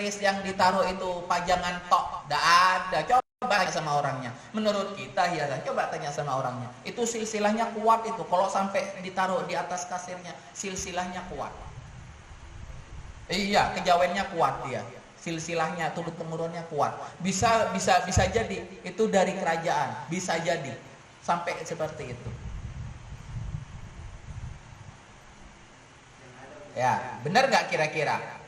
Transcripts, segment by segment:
keris yang ditaruh itu pajangan tok, tidak ada. Coba tanya sama orangnya. Menurut kita ya, coba tanya sama orangnya. Itu silsilahnya kuat itu. Kalau sampai ditaruh di atas kasirnya, silsilahnya kuat. Iya, kejawennya kuat dia. Silsilahnya turun temurunnya kuat. Bisa jadi itu dari kerajaan, bisa jadi sampai seperti itu. Ya, benar nggak kira-kira?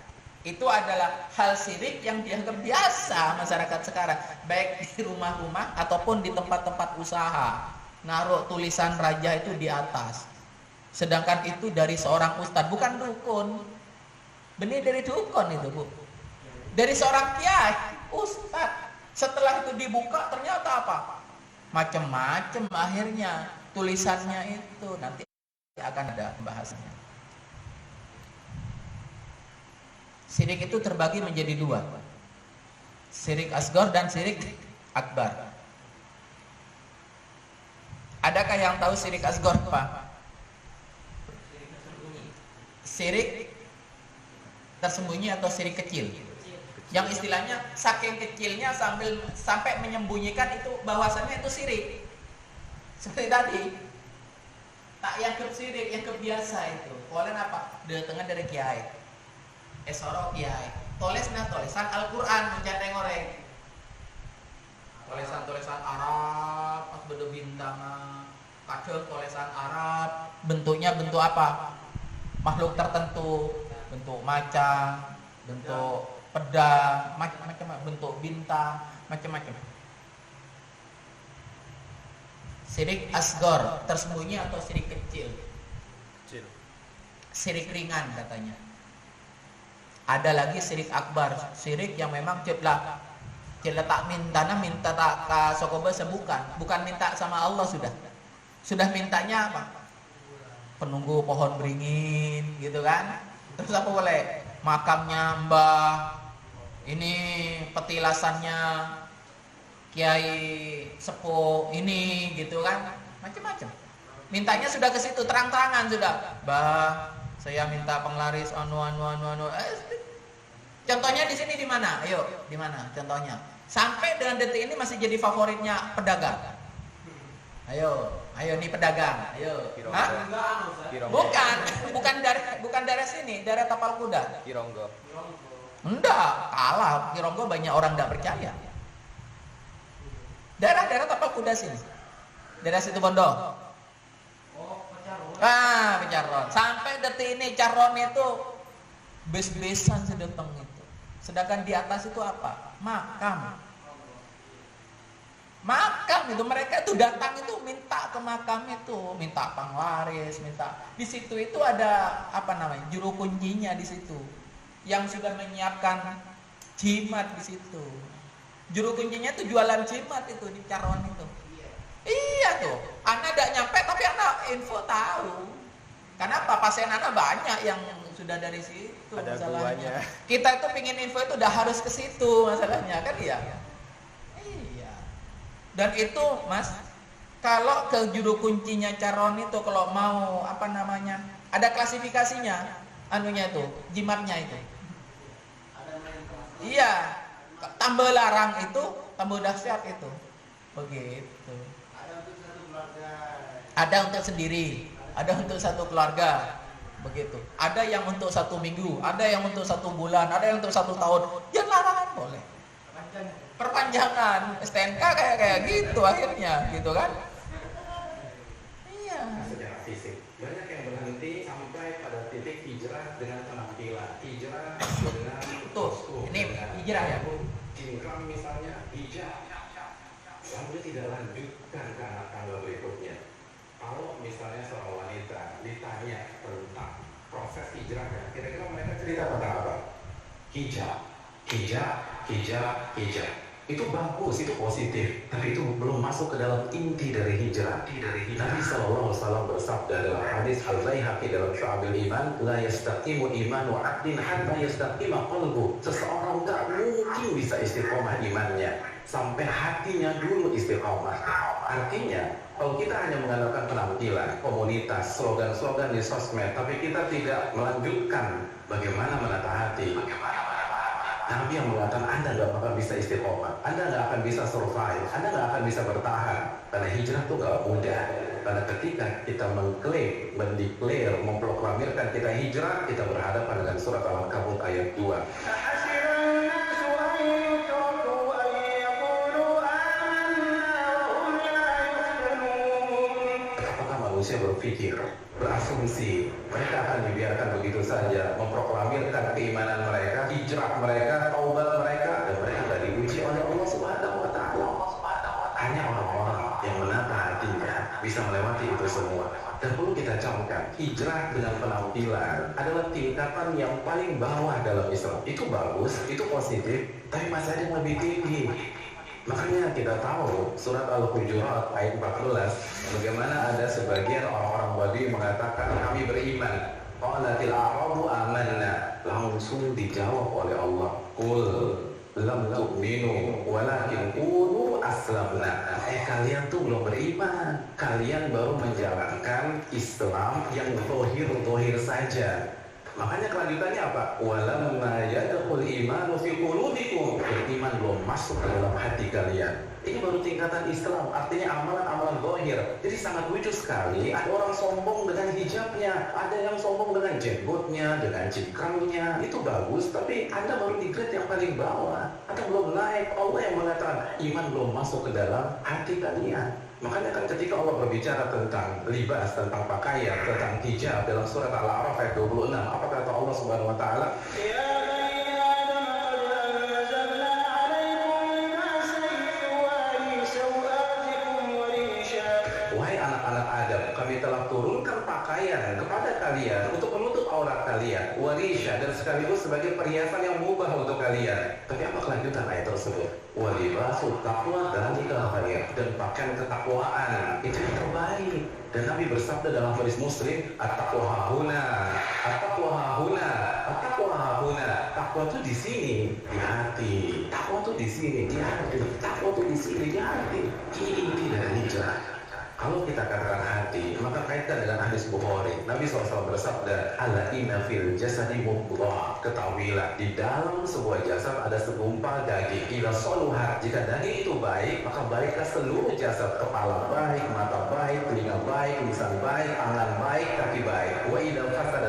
Itu adalah hal syirik yang dianggap biasa masyarakat sekarang, baik di rumah-rumah ataupun di tempat-tempat usaha. Naruh tulisan raja itu di atas. Sedangkan itu dari seorang ustadz, bukan dukun. Benih dari dukun itu, Bu. Dari seorang kiai, ustadz. Setelah itu dibuka ternyata apa? Macam-macam akhirnya tulisannya itu. Nanti akan ada pembahasannya. Syirik itu terbagi menjadi dua, syirik asghar dan syirik akbar. Adakah yang tahu syirik asghar, Pak? Syirik tersembunyi atau syirik kecil, yang istilahnya saking kecilnya sampai menyembunyikan itu bahwasannya itu syirik. Seperti tadi, tak yang syirik, yang kebiasa itu. Kalian apa? Datangnya dari kiai. Esoro kiai, tulisnya tulisan Al-Quran mencandeng oreng, tulisan Arab, pas bedo bintang, kadang tulisan Arab, bentuknya bentuk apa? Makhluk tertentu, bentuk macan, bentuk pedang, macam-macam, bentuk bintang, macam-macam. Syirik asghar, tersembunyi atau syirik kecil? Syirik ringan katanya. Ada lagi syirik akbar, syirik yang memang cipla tak minta tak ka sokoba bukan minta sama Allah, sudah mintanya apa? Penunggu pohon beringin gitu kan. Terus apa boleh? Makamnya mbah, ini petilasannya kiai sepuh ini gitu kan, macam-macam. Mintanya sudah ke situ, terang-terangan sudah. Bah, saya minta penglaris anu. Contohnya di sini di mana? Ayo, di mana contohnya? Sampai dengan detik ini masih jadi favoritnya pedagang. Ayo nih pedagang. Ayo. Hah? Bukan dari sini, dari tapal kuda. Kironggo. Enggak, kalah. Kironggo banyak orang enggak percaya. Daerah tapal kuda sini. Daerah situ Bondo. Pecaron. Sampai detik ini Caron itu bes-besan sedeteng itu. Sedangkan di atas itu apa? Makam itu, mereka itu datang itu minta ke makam itu, minta penglaris, minta. Di situ itu ada apa namanya? Juru kuncinya di situ. Yang sudah menyiapkan jimat di situ. Juru kuncinya itu jualan jimat itu di Caron itu. Iya tuh. Anak tidak nyampe tapi anak info tahu. Kenapa? Pasien anak banyak yang sudah dari situ. Ada masalahnya. guanya. Kita itu pingin info itu udah harus ke situ masalahnya kan ya. Iya. Dan itu Mas, kalau ke juru kuncinya Caron itu kalau mau apa namanya, ada klasifikasinya, anunya itu, jimatnya itu. Iya. Tambah larang itu, tambah dahsyat itu. Begitu. Ada untuk sendiri, ada untuk satu keluarga, begitu. Ada yang untuk 1 minggu, ada yang untuk 1 bulan, ada yang untuk 1 tahun. Yang larangan boleh. Perpanjangan STNK kayak gitu akhirnya, gitu kan? Iya. Secara fisik banyak yang berhenti sampai pada titik hijrah dengan penampilan, hijrah dengan Tuh, ini hijrah ya Bu. Cingkrang misalnya hijrah, lalu tidak lanjutkan ke anak tangga berikutnya. Kalau misalnya seorang wanita ditanya tentang proses hijrahnya, kira-kira mereka cerita tentang apa? Hijab. Itu bagus, itu positif, tapi itu belum masuk ke dalam inti dari hijrah. Nabi SAW bersabda dalam hadis Al-Baihaqi dalam Syu'abil Iman, la yastaqimu imanu 'abdin hatta yastaqima qalbu. Seseorang tak mungkin bisa istiqomah imannya sampai hatinya dulu istiqomah. Artinya, kalau kita hanya mengandalkan penampilan, komunitas, slogan-slogan di sosmed, tapi kita tidak melanjutkan bagaimana menata hati, Nabi yang mengatakan Anda nggak bakal bisa istiqomah, Anda nggak akan bisa survive, Anda nggak akan bisa bertahan. Karena hijrah itu nggak mudah. Karena ketika kita mengklaim, mendeklar, memproklamirkan kita hijrah, kita berhadapan dengan surat Al-Ankabut ayat 2. Apakah manusia berpikir, berasumsi mereka akan dibiarkan begitu saja memproklamirkan keimanan mereka, hijrah mereka, taubat mereka, dan mereka tidak diuji oleh Allah Subhanahu wa Ta'ala. Hanya orang-orang yang menata hatinya bisa melewati itu semua. Dan perlu kita camkan, hijrah dengan penampilan adalah tingkatan yang paling bawah dalam Islam. Itu bagus, itu positif, tapi masih ada yang lebih tinggi. Makanya kita tahu surat Al-Hujurat ayat 14, bagaimana ada sebagian orang-orang Badui mengatakan kami beriman. Qalatil a'rabu amanna. Langsung dijawab oleh Allah, qul lam tu'minu walakin qulu aslamna. Kalian tuh belum beriman, kalian baru menjalankan Islam yang zahir saja. Makanya kelanjutannya apa? Walamma yadkhul imanu fi qulubikum. Beriman belum masuk ke dalam hati kalian. Ini baru tingkatan Islam, artinya amalan-amalan zahir. Jadi sangat lucu sekali, ada orang sombong dengan hijabnya, ada yang sombong dengan jenggotnya, dengan cingkrangnya. Itu bagus, tapi Anda baru di grade yang paling bawah. Anda belum naik. Allah yang mengatakan iman belum masuk ke dalam hati kalian. Makanya kan ketika Allah berbicara tentang libas, tentang pakaian, tentang hijab dalam surat Al-A'raf ayat 26, apa kata Allah Subhanahu wa taala? Wahai anak-anak Adam, kami telah turunkan pakaian kepada kalian untuk menutup aurat kalian, warisha, dan sekaligus sebagai perhiasan yang mubah untuk kalian. Tapi apa kelanjutan ayat tersebut? Walibasu taqwa dzalika khair, dan pakaian ketakwaan itu yang terbaik. Dan Nabi bersabda dalam hadis Muslim, at-taqwa hahuna, at-taqwa hahuna, at-taqwa hahuna. Takwa itu di sini, di hati. Takwa itu di sini, di hati. Takwa itu di sini, di hati. Ini inti dari hijrah. Kalau kita katakan hati, maka kaitkan dengan hadis Bukhari. Nabi SAW bersabda, ala inna fil jasadi mudghah. Ketahuilah, di dalam sebuah jasad ada segumpal daging. Ila soluhat, jika daging itu baik, maka baiklah seluruh jasad. Kepala baik, mata baik, telinga baik, lisan baik, tangan baik, kaki baik. Wa idza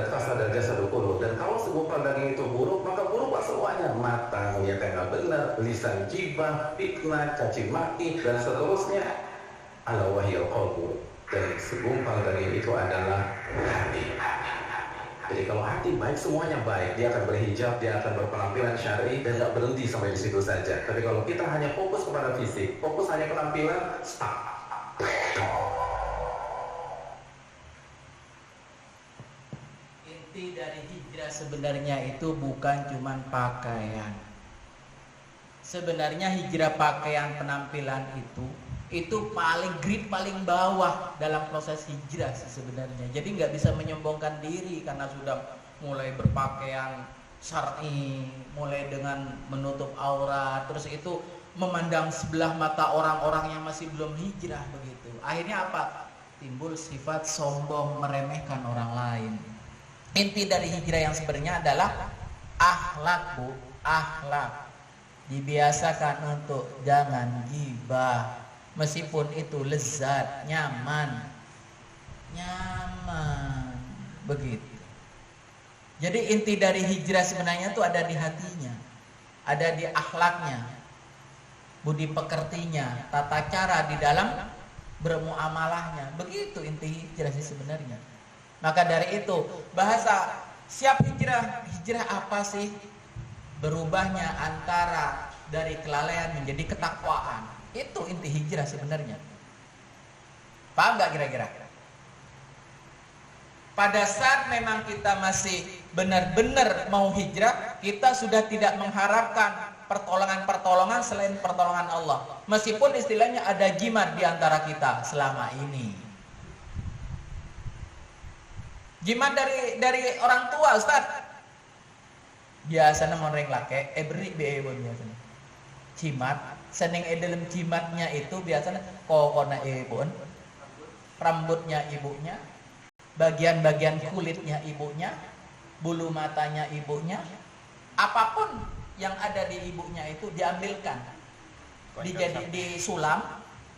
fasadat jasadu kullu. Dan kalau segumpal daging itu buruk, maka buruklah semuanya. Mata melihat yang nggak benar, lisan gibah, fitnah, caci maki, dan seterusnya. Ala wahyal qalbu, dan segumpal daging itu adalah hati. Jadi kalau hati baik, semuanya baik. Dia akan berhijab, dia akan berpenampilan syar'i, dan gak berhenti sampai di situ saja. Tapi kalau kita hanya fokus kepada fisik, fokus hanya penampilan, stuck. Inti dari hijrah sebenarnya itu bukan cuman pakaian. Sebenarnya hijrah pakaian penampilan itu paling grade paling bawah dalam proses hijrah sih sebenarnya. Jadi nggak bisa menyombongkan diri karena sudah mulai berpakaian syar'i, mulai dengan menutup aurat, terus itu memandang sebelah mata orang-orang yang masih belum hijrah begitu. Akhirnya apa? Timbul sifat sombong, meremehkan orang lain. Inti dari hijrah yang sebenarnya adalah akhlak, Bu, akhlak. Dibiasakan untuk jangan gibah. Meskipun itu lezat, nyaman begitu. Jadi inti dari hijrah sebenarnya itu ada di hatinya, ada di akhlaknya, budi pekertinya, tata cara di dalam bermuamalahnya. Begitu inti hijrah sih sebenarnya. Maka dari itu bahasa siap hijrah apa sih? Berubahnya antara dari kelalaian menjadi ketakwaan. Itu inti hijrah sebenarnya. Paham gak kira-kira? Pada saat memang kita masih benar-benar mau hijrah, kita sudah tidak mengharapkan pertolongan-pertolongan selain pertolongan Allah. Meskipun istilahnya ada jimat di antara kita selama ini. Jimat dari orang tua, Ustaz. Biasanya mau ring lake, beri biasanya. Jimat seneng dalam jimatnya itu biasanya kokona pun rambutnya ibunya, bagian-bagian kulitnya ibunya, bulu matanya ibunya, apapun yang ada di ibunya itu diambilkan, disulam,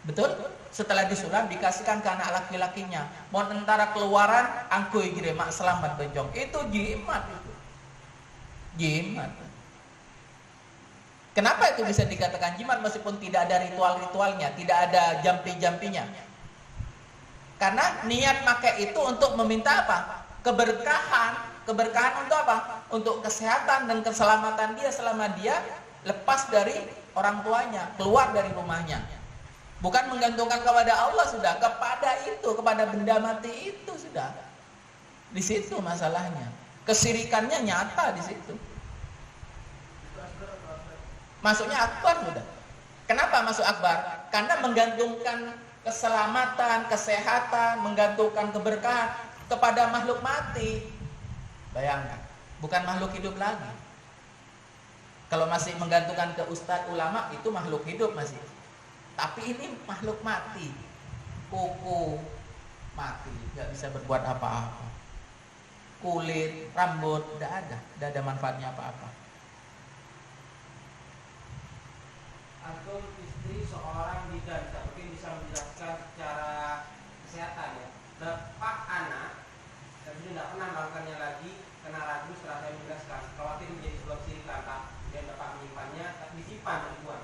betul? Setelah disulam dikasihkan ke anak laki-lakinya. Mau antara keluaran angkui gire mak selamat benjong. Itu jimat itu. Jimat. Kenapa itu bisa dikatakan jimat meskipun tidak ada ritual-ritualnya, tidak ada jampi-jampinya? Karena niat pakai itu untuk meminta apa? Keberkahan. Keberkahan untuk apa? Untuk kesehatan dan keselamatan dia selama dia lepas dari orang tuanya, keluar dari rumahnya. Bukan menggantungkan kepada Allah sudah, kepada itu, kepada benda mati itu sudah. Di situ masalahnya. Kesirikannya nyata di situ. Masuknya akbar sudah. Kenapa masuk akbar? Karena menggantungkan keselamatan, kesehatan, menggantungkan keberkahan kepada makhluk mati. Bayangkan, bukan makhluk hidup lagi. Kalau masih menggantungkan ke ustadz ulama itu makhluk hidup masih. Tapi ini makhluk mati. Kuku mati, nggak bisa berbuat apa-apa. Kulit, rambut, tidak ada manfaatnya apa-apa. Atau istri seorang bidan, mungkin bisa menjelaskan secara kesehatan ya. Bapak anak, dan sudah tidak pernah melakukannya lagi, kena ragu setelah saya menjelaskan. Khawatir menjadi sebuah sirik lantak, kemudian bapak menyimpannya, tapi disimpan dan dibuang.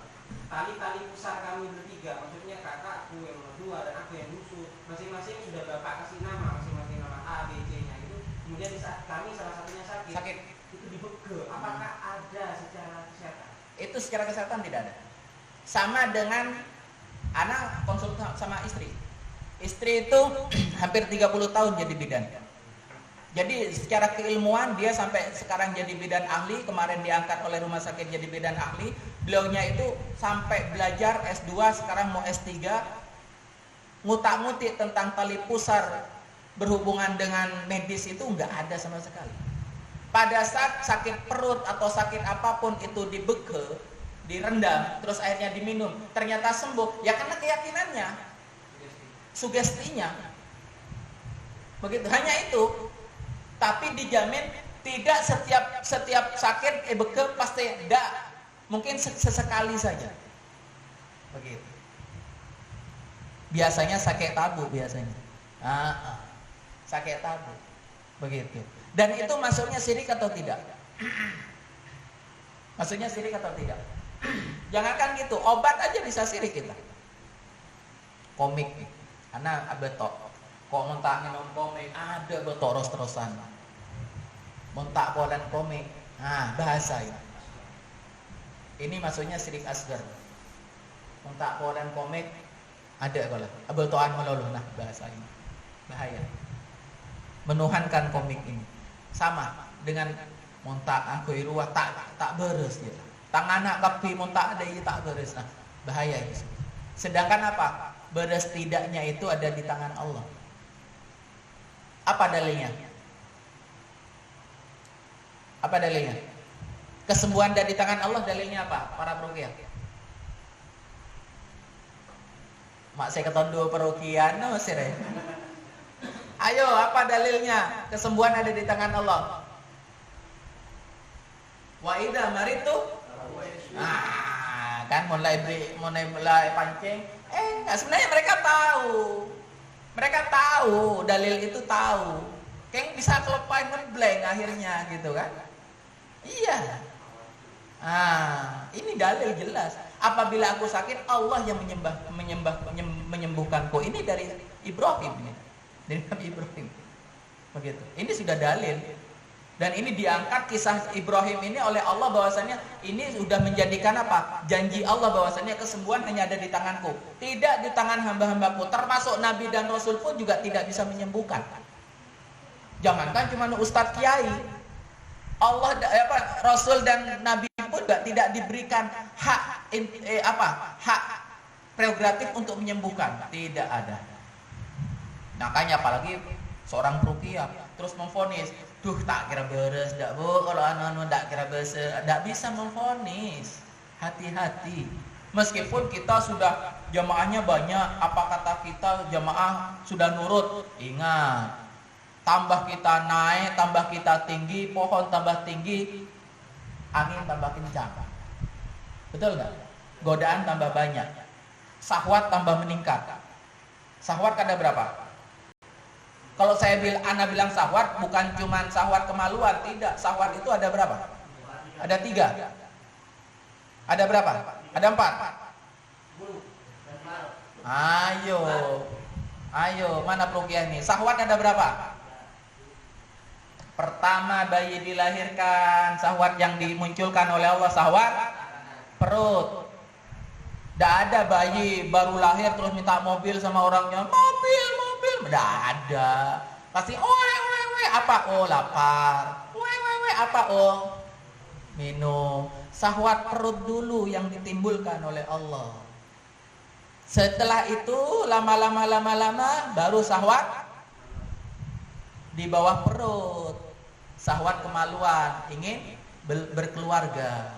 Tali-tali pusar kami bertiga, maksudnya kakakku yang nomor 2 dan aku yang lusuh, masing-masing sudah bapak kasih nama, masing-masing nama A, B, C-nya itu. Kemudian di saat kami salah satunya sakit, itu dibegel. Apakah ada secara kesehatan? Itu secara kesehatan tidak ada. Sama dengan anak konsultan sama istri. Istri itu hampir 30 tahun jadi bidan. Jadi secara keilmuan dia sampai sekarang jadi bidan ahli. Kemarin diangkat oleh rumah sakit jadi bidan ahli. Beliaunya itu sampai belajar S2, sekarang mau S3. Ngutak-ngutik tentang tali pusar berhubungan dengan medis itu nggak ada sama sekali. Pada saat sakit perut atau sakit apapun itu dibegel, direndam, terus airnya diminum, ternyata sembuh. Ya karena keyakinannya, sugestinya. Begitu, hanya itu. Tapi dijamin tidak setiap sakit begel pasti tidak. Mungkin sesekali saja. Begitu. Biasanya sakit tabu biasanya. Sakit tabu. Begitu. Dan itu maksudnya syirik atau tidak? Maksudnya syirik atau tidak? Jangankan gitu, obat aja bisa syirik kita. Komik, karena betok. Kok mentak minum komik, ada betok terus-terusan. Mentak kolan komik, bahasa itu. Ini maksudnya syirik asgar. Mentak kolan komik, ada kalau betokan meluluh, bahasa ini bahaya. Menuhankan komik ini, sama dengan montak aku iruah tak beres gitu. Tangan anak kapi montak ada tak beres, bahaya itu. Sedangkan apa? Beres tidaknya itu ada di tangan Allah. Apa dalilnya? Apa dalilnya? Kesembuhan ada di tangan Allah, dalilnya apa? Para peruqyah. Mak saya ketondu peruqyah no sire. Ayo, apa dalilnya? Kesembuhan ada di tangan Allah. Wa idza maritu, kan mulai pancing. Enggak, sebenarnya mereka tahu dalil itu tahu. Kayak bisa kelepain ngeblank akhirnya gitu kan? Iya. Ini dalil jelas. Apabila aku sakit, Allah yang menyembuhkanku. Ini dari Ibrahim ini. Dari Nabi Ibrahim. Begitu. Ini sudah dalil. Dan ini diangkat kisah Ibrahim ini oleh Allah bahwasannya ini sudah menjadikan apa? Janji Allah bahwasannya kesembuhan hanya ada di tanganku. Tidak di tangan hamba-hambaku. Termasuk Nabi dan Rasul pun juga tidak bisa menyembuhkan. Jangankan cuma Ustadz Kiai. Allah Rasul dan Nabi pun juga tidak diberikan hak prerogatif untuk menyembuhkan. Tidak ada. Makanya apalagi seorang peruqyah terus memvonis, tak kira beres, dak bu, kalau anu dak kira beres, dak bisa memvonis. Hati-hati. Meskipun kita sudah jamaahnya banyak, apa kata kita jamaah sudah nurut, ingat, tambah kita naik, tambah kita tinggi, pohon tambah tinggi, angin tambah kencang. Betul nggak? Godaan tambah banyak, syahwat tambah meningkat. Syahwat ada berapa? Kalau Ana bilang syahwat, bukan cuma syahwat kemaluan, tidak. Syahwat itu ada berapa? Ada 3. Ada berapa? Ada 4. Ayo, mana Ruqyah ini? Syahwat ada berapa? Pertama bayi dilahirkan, syahwat yang dimunculkan oleh Allah syahwat perut. Tidak ada bayi baru lahir terus minta mobil sama orangnya, mobil. Tidak ada. Pasti apa? Oh lapar. Apa? Oh minum. Syahwat perut dulu yang ditimbulkan oleh Allah. Setelah itu lama-lama baru syahwat di bawah perut. Syahwat kemaluan, ingin berkeluarga.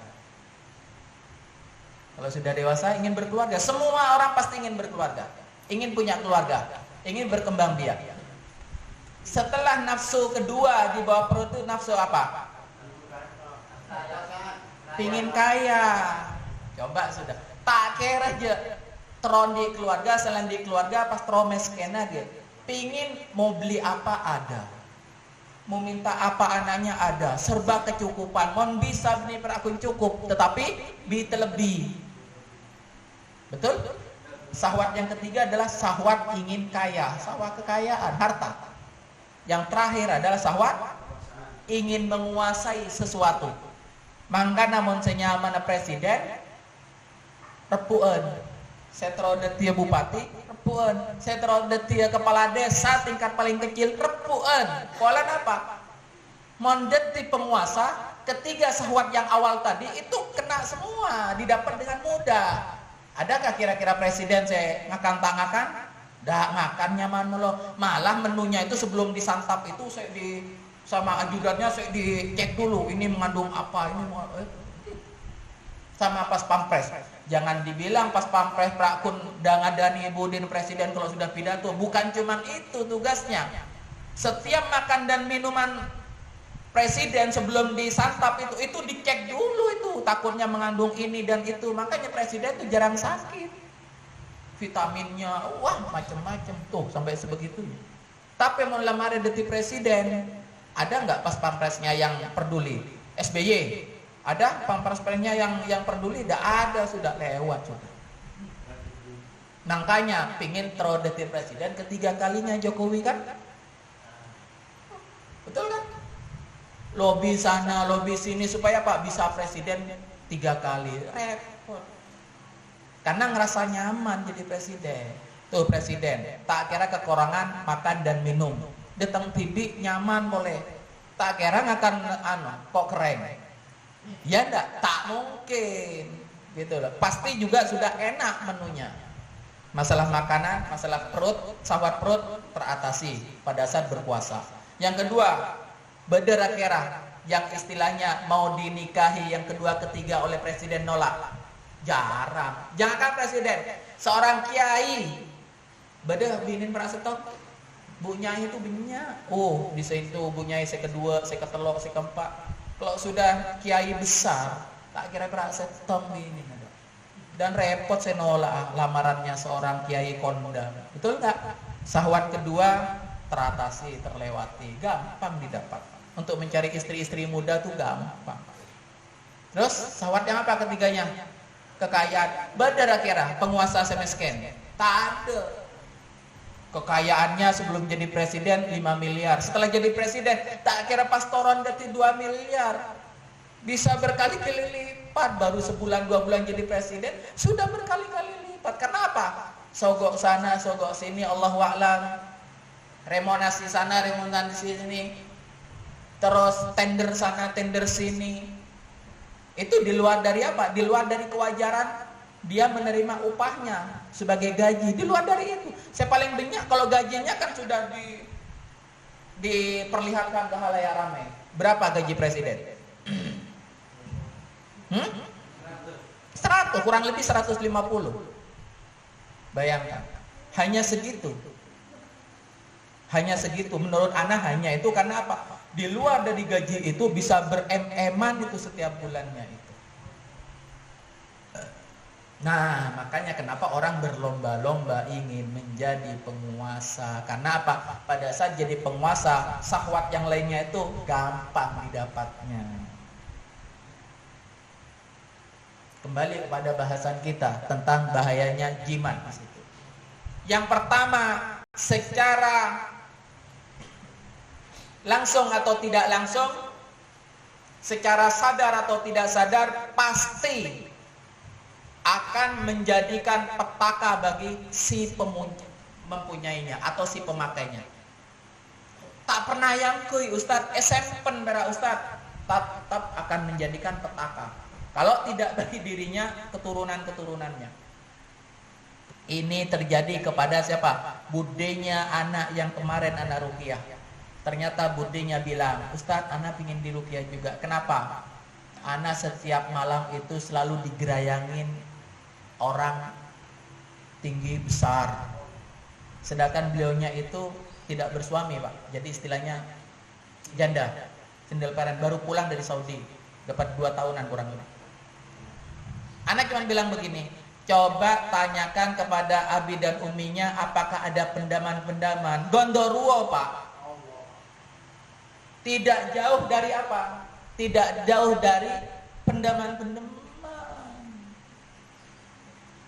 Kalau sudah dewasa ingin berkeluarga. Semua orang pasti ingin berkeluarga, ingin punya keluarga, ingin berkembang biak. Setelah nafsu kedua di bawah perut itu nafsu apa? Pingin kaya. Coba sudah. Tak kira aja. Tron di keluarga, selain di keluarga pas tromesken aja. Pingin mau beli apa ada. Mau minta apa anaknya ada. Serba kecukupan. Mon bisa beli perakun cukup. Tetapi bisa lebih. Betul? Syahwat yang ketiga adalah syahwat ingin kaya. Syahwat kekayaan, harta. Yang terakhir adalah syahwat ingin menguasai sesuatu. Mangga namun senyaman presiden repuan. Setro detia bupati repuan. Setro detia kepala desa tingkat paling kecil repuan. Polan apa? Mondet di penguasa, ketiga syahwat yang awal tadi itu kena semua, didapat dengan mudah. Adakah kira-kira presiden saya ngakan? Dah makan nyaman lo. Malah menunya itu sebelum disantap itu saya sama ajudannya saya dicek dulu ini mengandung apa, ini sama pas pampres. Jangan dibilang pas pampres prakun dangadani budin presiden kalau sudah pidato, bukan cuman itu tugasnya. Setiap makan dan minuman presiden sebelum disantap itu dicek dulu itu, takutnya mengandung ini dan itu. Makanya presiden itu jarang sakit. Vitaminnya wah macam-macam tuh sampai sebegitunya. Tapi mau lamar detik presiden, ada nggak pas pampresnya yang peduli? SBY ada pampresnya yang peduli? Tidak ada, sudah lewat sudah. Makanya pingin detik presiden ketiga kalinya Jokowi kan? Betul kan? Lobby sana, lobby sini supaya Pak bisa presiden 3 kali. Repot. Karena ngerasa nyaman jadi presiden. Tuh presiden, tak kira kekurangan makan dan minum. Datang TV nyaman boleh. Tak kira akan kok keren. Ya enggak, tak mungkin. Gitu loh. Pasti juga sudah enak menunya. Masalah makanan, masalah perut, syahwat perut teratasi pada saat berpuasa. Yang kedua, bederakera yang istilahnya mau dinikahi yang kedua ketiga oleh presiden nolak. Jarang. Jangankan presiden, seorang kiai beda binin prasetok bu nyai itu binnya. Oh, bisa itu bu nyai saya kedua, saya ketelok, saya keempat. Kalau sudah kiai besar, tak kira prasetok binin. Dan repot saya nolak lamarannya seorang kiai kondang. Betul nggak? Syahwat kedua teratasi, terlewati, gampang didapat. Untuk mencari istri-istri muda tuh gampang. Terus syahwat yang apa ketiganya? Kekayaan. Badara kira penguasa semiskin. Tak ada. Kekayaannya sebelum jadi presiden 5 miliar. Setelah jadi presiden tak kira pastoran dari 2 miliar. Bisa berkali-kali lipat. Baru sebulan 2 bulan jadi presiden sudah berkali-kali lipat. Kenapa? Sogok sana, sogok sini, Allahu a'lam. Remonasi sana, remonasi sini. Terus tender sana, tender sini. Itu di luar dari apa? Di luar dari kewajaran dia menerima upahnya sebagai gaji. Di luar dari itu. Saya paling banyak kalau gajinya kan sudah diperlihatkan ke halayak ramai. Berapa gaji presiden? 100, kurang lebih 150. Bayangkan. Hanya segitu. Hanya segitu. Menurut Ana hanya itu karena apa? Di luar dari gaji itu bisa berem-eman itu setiap bulannya itu. Nah, makanya kenapa orang berlomba-lomba ingin menjadi penguasa. Karena apa? Pada saat jadi penguasa, syahwat yang lainnya itu gampang didapatnya. Kembali kepada bahasan kita tentang bahayanya jimat di situ. Yang pertama, secara langsung atau tidak langsung, secara sadar atau tidak sadar, pasti akan menjadikan petaka bagi si mempunyainya atau si pemakainya. Tak pernah yang kui Ustadz, SMP bara Ustadz, tetap akan menjadikan petaka. Kalau tidak bagi dirinya, keturunan-keturunannya. Ini terjadi kepada siapa? Budenya anak yang kemarin anak ruqyah. Ternyata budenya bilang, Ustadz, anak pingin diruqyah juga. Kenapa? Anak setiap malam itu selalu digerayangin orang tinggi besar. Sedangkan beliaunya itu tidak bersuami, Pak. Jadi istilahnya janda, single parent, baru pulang dari Saudi, dapat 2 tahunan kurang lebih. Anak cuma bilang begini, coba tanyakan kepada abi dan uminya apakah ada pendaman-pendaman. Gondoruo, Pak. Tidak jauh dari apa? Tidak jauh dari pendaman-pendaman.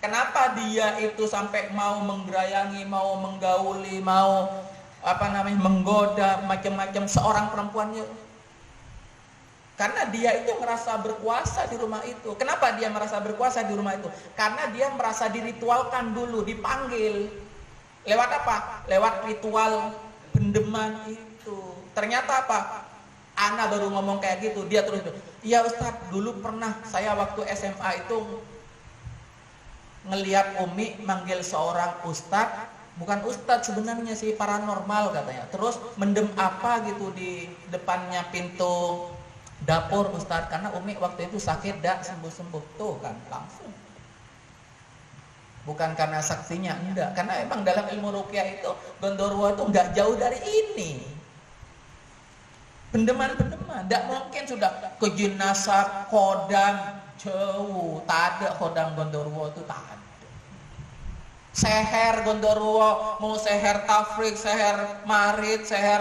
Kenapa dia itu sampai mau menggerayangi, mau menggauli, mau menggoda macam-macam seorang perempuannya? Karena dia itu merasa berkuasa di rumah itu. Kenapa dia merasa berkuasa di rumah itu? Karena dia merasa diritualkan dulu, dipanggil. Lewat apa? Lewat ritual pendeman itu. Ternyata apa? Ana baru ngomong kayak gitu, dia terus, iya Ustadz, dulu pernah saya waktu SMA itu ngelihat Umi manggil seorang Ustadz, bukan Ustadz sebenarnya sih, paranormal katanya. Terus mendem apa gitu di depannya pintu dapur Ustadz, karena Umi waktu itu sakit dak sembuh-sembuh. Tuh kan, langsung. Bukan karena saksinya, enggak. Karena emang dalam ilmu ruqyah itu Gondoruo itu enggak jauh dari ini. Pendeman-pendeman, tidak mungkin sudah ke jenazah kodam jauh, tak ada kodam Gondoruo itu, tak ada. Seher Gondoruo, mau seher tafrik, seher marit, seher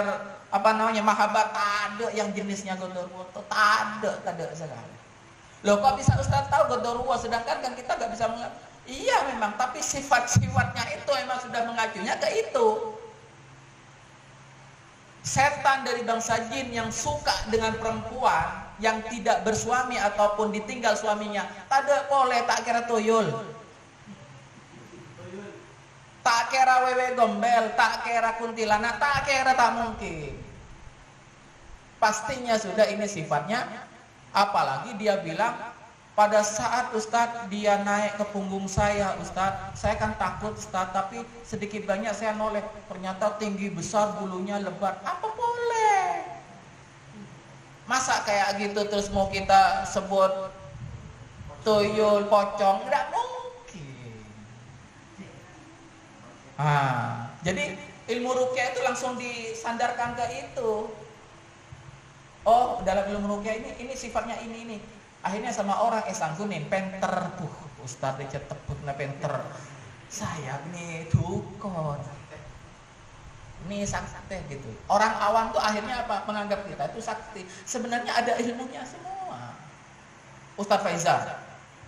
mahabat, tak ada yang jenisnya Gondoruo itu, tak ada sekali. Loh kok bisa Ustaz tahu Gondoruo, sedangkan kan kita nggak bisa mengerti. Iya memang, tapi sifat-sifatnya itu memang sudah mengacunya ke itu. Setan dari bangsa jin yang suka dengan perempuan yang tidak bersuami ataupun ditinggal suaminya, tak ada boleh, tak kira tuyul, tak kira wewe gombel, tak kira kuntilanak, tak kira, tak mungkin. Pastinya sudah ini sifatnya. Apalagi dia bilang, pada saat Ustadz dia naik ke punggung saya, Ustadz, saya kan takut Ustadz, tapi sedikit banyak saya noleh, ternyata tinggi besar, bulunya lebat. Apa boleh? Masa kayak gitu terus mau kita sebut tuyul, pocong? Tidak mungkin. Jadi ilmu ruqyah itu langsung disandarkan ke itu. Oh, dalam ilmu ruqyah ini sifatnya ini. Akhirnya sama orang sanggunin penter, Ustadz Richard tebutnya penter. Saya ini dukun, ini sakti gitu. Orang awam tuh akhirnya apa? Menganggap kita itu sakti. Sebenarnya ada ilmunya semua. Ustadz Faizal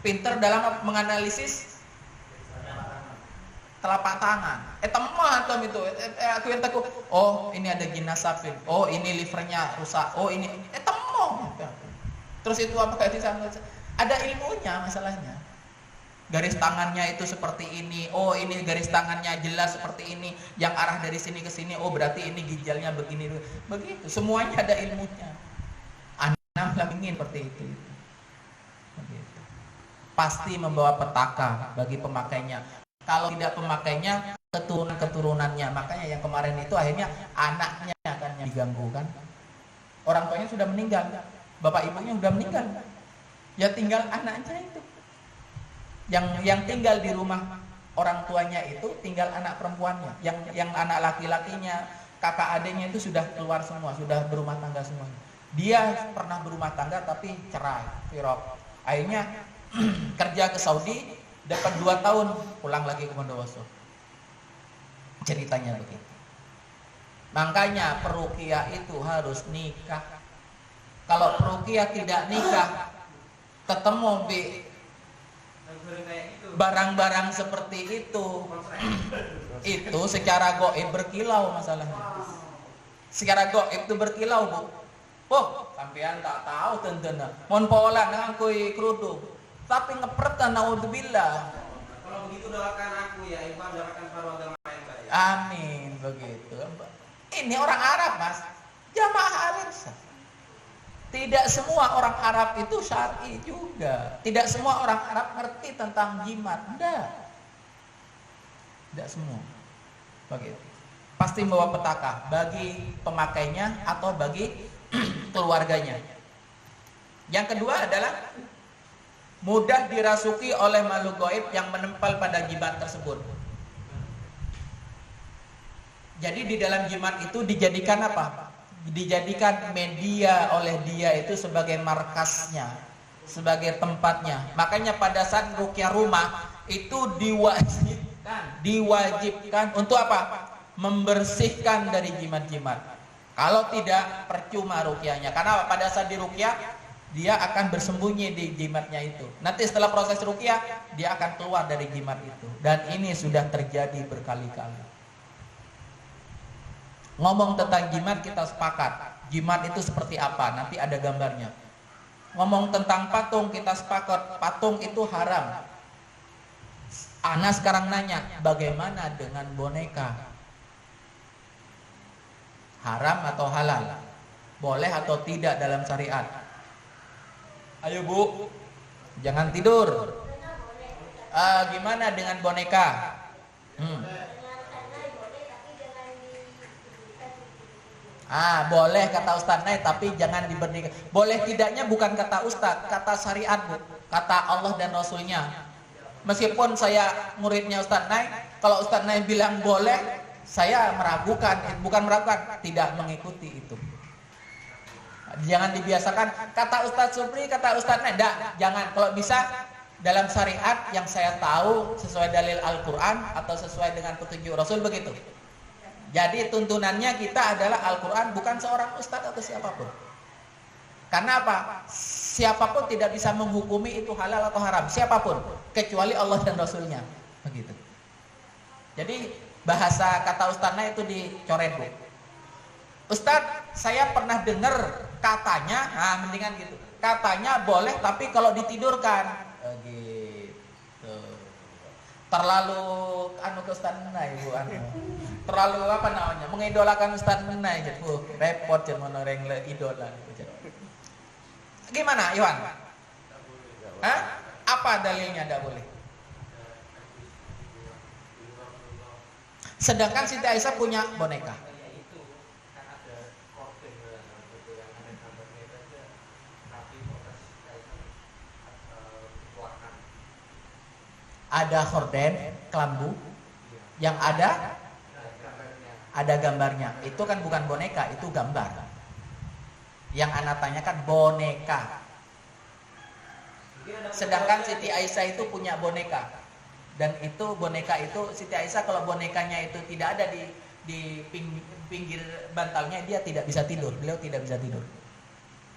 pinter dalam menganalisis telapak tangan. Teman itu. Aku yang takut. Oh, ini ada ginasafin. Oh, ini livernya rusak. Oh, ini temong. Terus itu apa kayak di sana? Ada ilmunya masalahnya. Garis tangannya itu seperti ini. Oh, ini garis tangannya jelas seperti ini. Yang arah dari sini ke sini. Oh, berarti ini ginjalnya begini. Begitu. Semuanya ada ilmunya. Anak ingin seperti itu. Begitu. Pasti membawa petaka bagi pemakainya. Kalau tidak pemakainya, keturunannya. Makanya yang kemarin itu akhirnya anaknya akan diganggu kan. Orang tuanya sudah meninggal. Bapak ibunya sudah meninggal, ya tinggal anaknya itu. Yang tinggal di rumah orang tuanya itu tinggal anak perempuannya. Yang anak laki-lakinya kakak adiknya itu sudah keluar semua, sudah berumah tangga semua. Dia pernah berumah tangga tapi cerai, firaq. Akhirnya kerja ke Saudi, dapat 2 tahun, pulang lagi ke Bondowoso. Ceritanya begitu. Makanya peruqyah itu harus nikah. Kalau peruqyah tidak nikah, ketemu barang-barang seperti itu secara goib berkilau masalahnya. Secara goib itu berkilau, Bu. Oh, sampean tak tahu tentena. Mon pola ngangkui kerudung, tapi ngepertan naudzubillah. Kalau begitu doakan aku ya, Ibu doakan para agama yang baik. Amin, begitu. Ini orang Arab, Mas. Jamaah Arab. Tidak semua orang Arab itu syar'i juga. Tidak semua orang Arab ngerti tentang jimat. Tidak semua. Begitu. Pasti membawa petaka bagi pemakainya atau bagi keluarganya. Yang kedua adalah mudah dirasuki oleh makhluk gaib yang menempel pada jimat tersebut. Jadi di dalam jimat itu dijadikan apa? Dijadikan media oleh dia itu sebagai markasnya, sebagai tempatnya. Makanya pada saat ruqyah rumah itu diwajibkan untuk apa? Membersihkan dari jimat-jimat. Kalau tidak percuma ruqyahnya. Karena pada saat di ruqyah dia akan bersembunyi di jimatnya itu. Nanti setelah proses ruqyah dia akan keluar dari jimat itu. Dan ini sudah terjadi berkali-kali. Ngomong tentang jimat kita sepakat. Jimat itu seperti apa? Nanti ada gambarnya. Ngomong tentang patung kita sepakat. Patung itu haram. Ana sekarang nanya, bagaimana dengan boneka? Haram atau halal? Boleh atau tidak dalam syariat? Ayo Bu, jangan tidur. Gimana dengan boneka? Boleh kata Ustaz Nay, tapi jangan diberikan. Boleh tidaknya bukan kata Ustaz, kata syariat, Bu. Kata Allah dan Rasulnya. Meskipun saya muridnya Ustaz Nay, kalau Ustaz Nay bilang boleh, saya meragukan, bukan meragukan, tidak mengikuti itu. Jangan dibiasakan kata Ustaz Supri, kata Ustaz Nay. Jangan. Kalau bisa dalam syariat yang saya tahu sesuai dalil Al-Quran atau sesuai dengan petunjuk Rasul begitu. Jadi tuntunannya kita adalah Al-Quran, bukan seorang ustadz atau siapapun. Karena apa? Siapapun tidak bisa menghukumi itu halal atau haram. Siapapun, kecuali Allah dan Rasulnya. Begitu. Jadi bahasa kata ustadznya itu dicoret, Bu. Ustadz, saya pernah dengar katanya, mendingan gitu. Katanya boleh, tapi kalau ditidurkan. Gitu. Terlalu ke Ustaz Nay, Bu, terlalu apa namanya, mengidolakan Ustaz Nay gitu. Repot jangan orang idola gitu. Gimana Iwan? Apa dalilnya tidak boleh? Sedangkan Siti Aisyah punya boneka. Ada horden, kelambu, yang ada gambarnya. Itu kan bukan boneka, itu gambar. Yang anak tanyakan boneka. Sedangkan Siti Aisyah itu punya boneka. Dan itu boneka itu, Siti Aisyah kalau bonekanya itu tidak ada di pinggir bantalnya, dia tidak bisa tidur. Beliau tidak bisa tidur.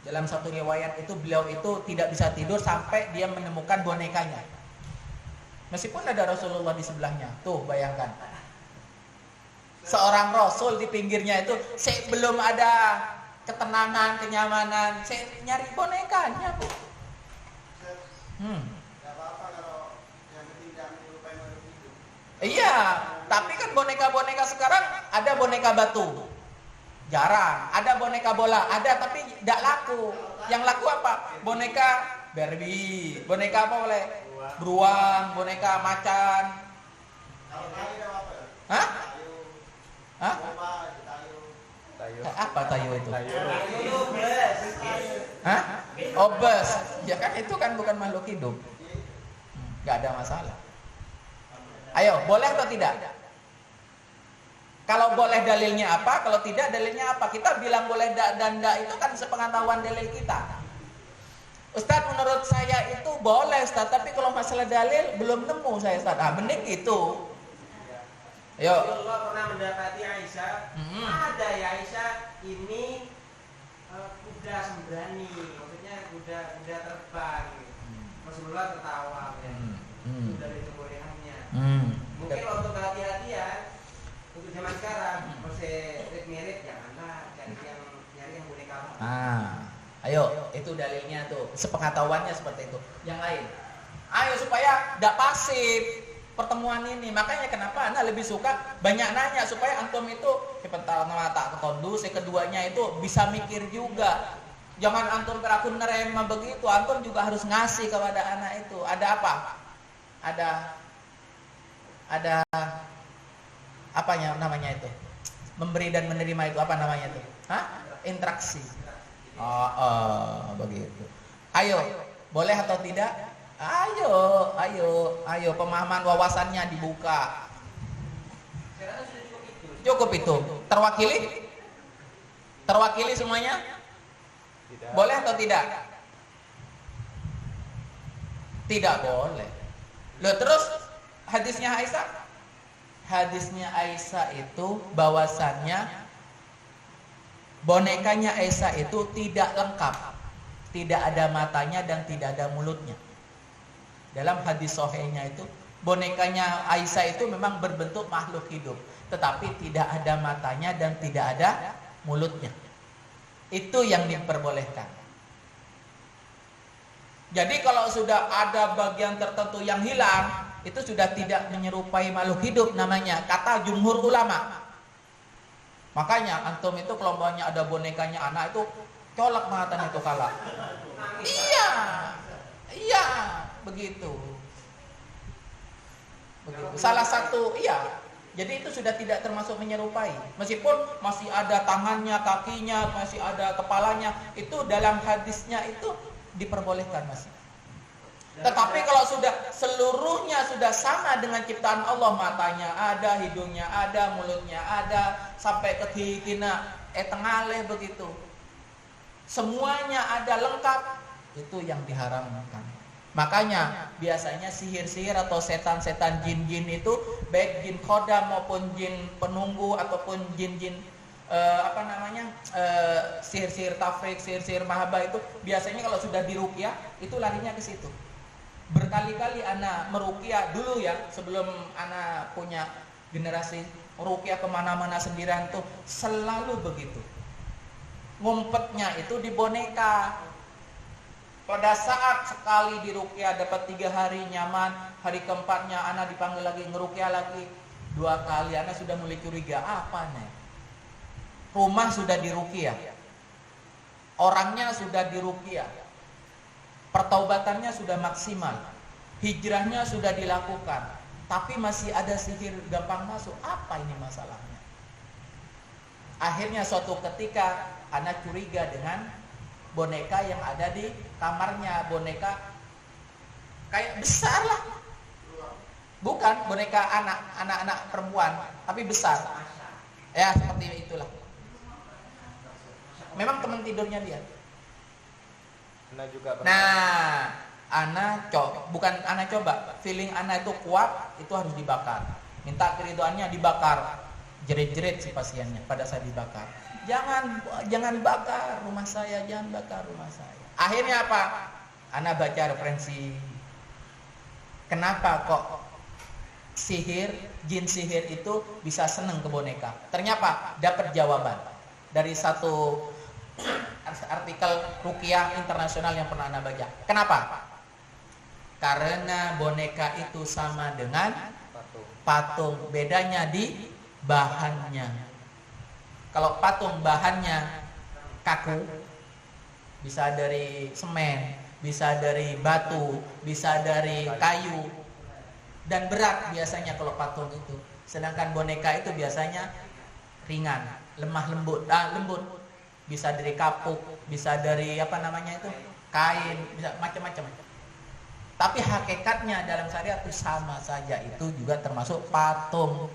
Dalam satu riwayat itu beliau itu tidak bisa tidur sampai dia menemukan bonekanya. Meskipun ada Rasulullah di sebelahnya. Tuh bayangkan. Seorang Rasul di pinggirnya itu, belum ada ketenangan, kenyamanan, nyari bonekanya, Bu. Iya, tapi kan boneka-boneka sekarang ada boneka batu. Jarang. Ada boneka bola, ada tapi tidak laku. Yang laku apa? Boneka Barbie. Boneka apa boleh? Beruang, boneka macan. Hah? Apa tayo itu? Hah? Bus. Ya kan itu kan bukan makhluk hidup. Gak ada masalah. Ayo, boleh atau tidak? Kalau boleh dalilnya apa, kalau tidak dalilnya apa. Kita bilang boleh dan tidak itu kan sepengetahuan dalil kita. Ustadz, menurut saya itu boleh Ustadz, tapi kalau masalah dalil belum nemu saya Ustadz. Mending gitu. Yo. Allah pernah mendapati Aisyah. Ada ya Aisyah ini kuda sembrani, maksudnya kuda terbang. Rasulullah tertawa. Itu dari kebolehannya. Mungkin untuk kehati-hatian untuk zaman sekarang masih mirip janganlah cari yang boneka. Ayo, itu dalilnya tuh. Sepengetahuannya seperti itu. Yang lain. Ayo supaya tidak pasif pertemuan ini. Makanya kenapa Anda lebih suka banyak nanya supaya antum itu pertama tak ketondu, keduanya itu bisa mikir juga. Jangan antum berakun nerema begitu. Antum juga harus ngasih kepada anak itu. Ada apa? Ada apanya namanya itu? Memberi dan menerima itu apa namanya itu? Interaksi. Begitu. Ayo, boleh atau tidak? Ayo, pemahaman wawasannya dibuka. Cukup itu. Terwakili semuanya? Tidak. Boleh atau tidak? Tidak boleh. Loh, terus hadisnya Aisyah? Hadisnya Aisyah itu bahwasannya bonekanya Aisyah itu tidak lengkap, tidak ada matanya dan tidak ada mulutnya. Dalam hadis sahihnya itu bonekanya Aisyah itu memang berbentuk makhluk hidup, tetapi tidak ada matanya dan tidak ada mulutnya. Itu yang diperbolehkan. Jadi kalau sudah ada bagian tertentu yang hilang, itu sudah tidak menyerupai makhluk hidup namanya, kata jumhur ulama. Makanya antum itu kelompoknya ada bonekanya anak itu colok matanya itu kalah. Iya, begitu. Salah satu, iya. Jadi itu sudah tidak termasuk menyerupai. Meskipun masih ada tangannya, kakinya, masih ada kepalanya, itu dalam hadisnya itu diperbolehkan masih. Tetapi kalau sudah seluruhnya sudah sama dengan ciptaan Allah, matanya ada, hidungnya ada, mulutnya ada, sampai ke giginya tengaleh begitu. Semuanya ada lengkap, itu yang diharamkan. Makanya biasanya sihir-sihir atau setan-setan jin-jin itu baik jin khodam maupun jin penunggu ataupun jin-jin sihir-sihir tafrik, sihir-sihir mahabbah itu biasanya kalau sudah diruqyah itu larinya ke situ. Berkali-kali ana meruqyah dulu ya, sebelum ana punya generasi meruqyah kemana-mana sendirian tuh selalu begitu. Ngumpetnya itu di boneka. Pada saat sekali diruqyah dapat 3 hari nyaman, hari keempatnya ana dipanggil lagi ngeruqyah lagi 2 kali, ana sudah mulai curiga apa nih? Rumah sudah diruqyah, orangnya sudah diruqyah, pertaubatannya sudah maksimal, hijrahnya sudah dilakukan, tapi masih ada sihir gampang masuk. Apa ini masalahnya? Akhirnya suatu ketika ana curiga dengan boneka yang ada di kamarnya, boneka kayak besar lah, bukan boneka anak-anak perempuan, tapi besar. Ya seperti itulah. Memang teman tidurnya dia. Bukan ana coba, feeling ana itu kuat, itu harus dibakar. Minta keridoannya dibakar, jerit-jerit si pasiennya pada saat dibakar. Jangan bakar rumah saya, jangan bakar rumah saya. Akhirnya apa? Ana baca referensi. Kenapa kok jin sihir itu bisa seneng ke boneka? Ternyata dapat jawaban dari satu artikel ruqyah internasional yang pernah Ana baca. Kenapa? Karena boneka itu sama dengan patung, bedanya di bahannya. Kalau patung bahannya kaku, bisa dari semen, bisa dari batu, bisa dari kayu, dan berat biasanya kalau patung itu. Sedangkan boneka itu biasanya ringan, lemah lembut, bisa dari kapuk, bisa dari kain, bisa macam-macam. Tapi hakikatnya dalam syariat itu sama saja, itu juga termasuk patung.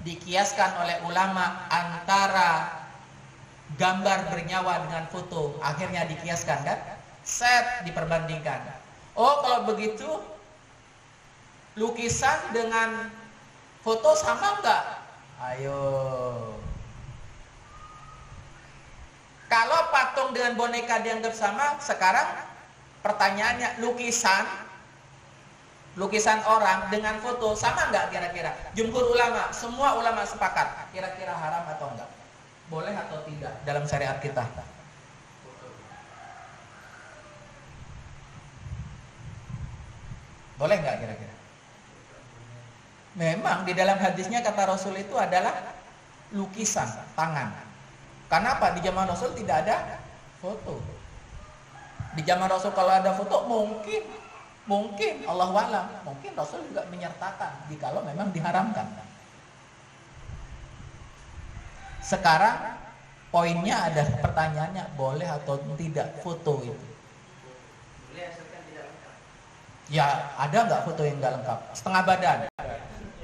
dikiaskan oleh ulama antara gambar bernyawa dengan foto, akhirnya dikiaskan kan? Set diperbandingkan. Oh, kalau begitu lukisan dengan foto sama enggak? Ayo. Kalau patung dengan boneka dianggap sama, sekarang pertanyaannya lukisan orang dengan foto sama enggak kira-kira? Jumhur ulama, semua ulama sepakat, kira-kira haram atau enggak? Boleh atau tidak dalam syariat kita? Boleh enggak kira-kira? Memang di dalam hadisnya kata Rasul itu adalah lukisan tangan. Karena apa? Di zaman Rasul tidak ada foto. Di zaman Rasul kalau ada foto mungkin Allah wa'alam, mungkin Rasul juga menyertakan jikalau memang diharamkan. Sekarang poinnya ada pertanyaannya, boleh atau tidak foto itu? Boleh asalkan tidak lengkap. Ya, ada nggak foto yang nggak lengkap? Setengah badan?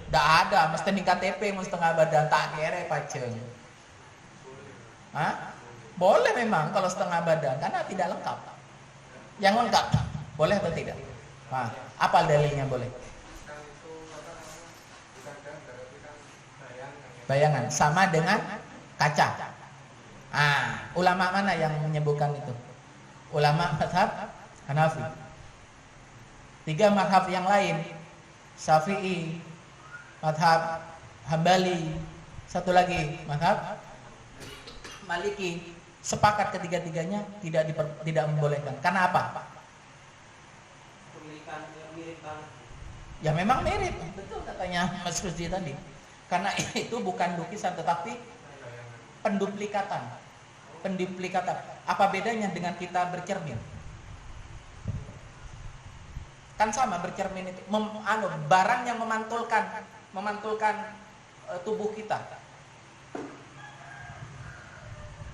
Nggak ada, mesti nih KTP mesti setengah badan, tak kere paceng. Hah? Boleh memang kalau setengah badan, karena tidak lengkap. Yang lengkap, boleh atau tidak? Nah, apa dalilnya boleh? Bayangan, sama dengan kaca. Ulama mana yang menyebutkan itu? Ulama mazhab Hanafi. 3 mazhab yang lain, Syafi'i, mazhab Hambali, satu lagi mazhab Maliki, sepakat ketiga-tiganya tidak membolehkan. Karena apa? Pemilikan mirip banget. Ya memang mirip, betul katanya Mas Rusdi tadi. Karena itu bukan lukisan tetapi penduplikatan. Apa bedanya dengan kita bercermin? Kan sama, bercermin itu barang yang memantulkan tubuh kita.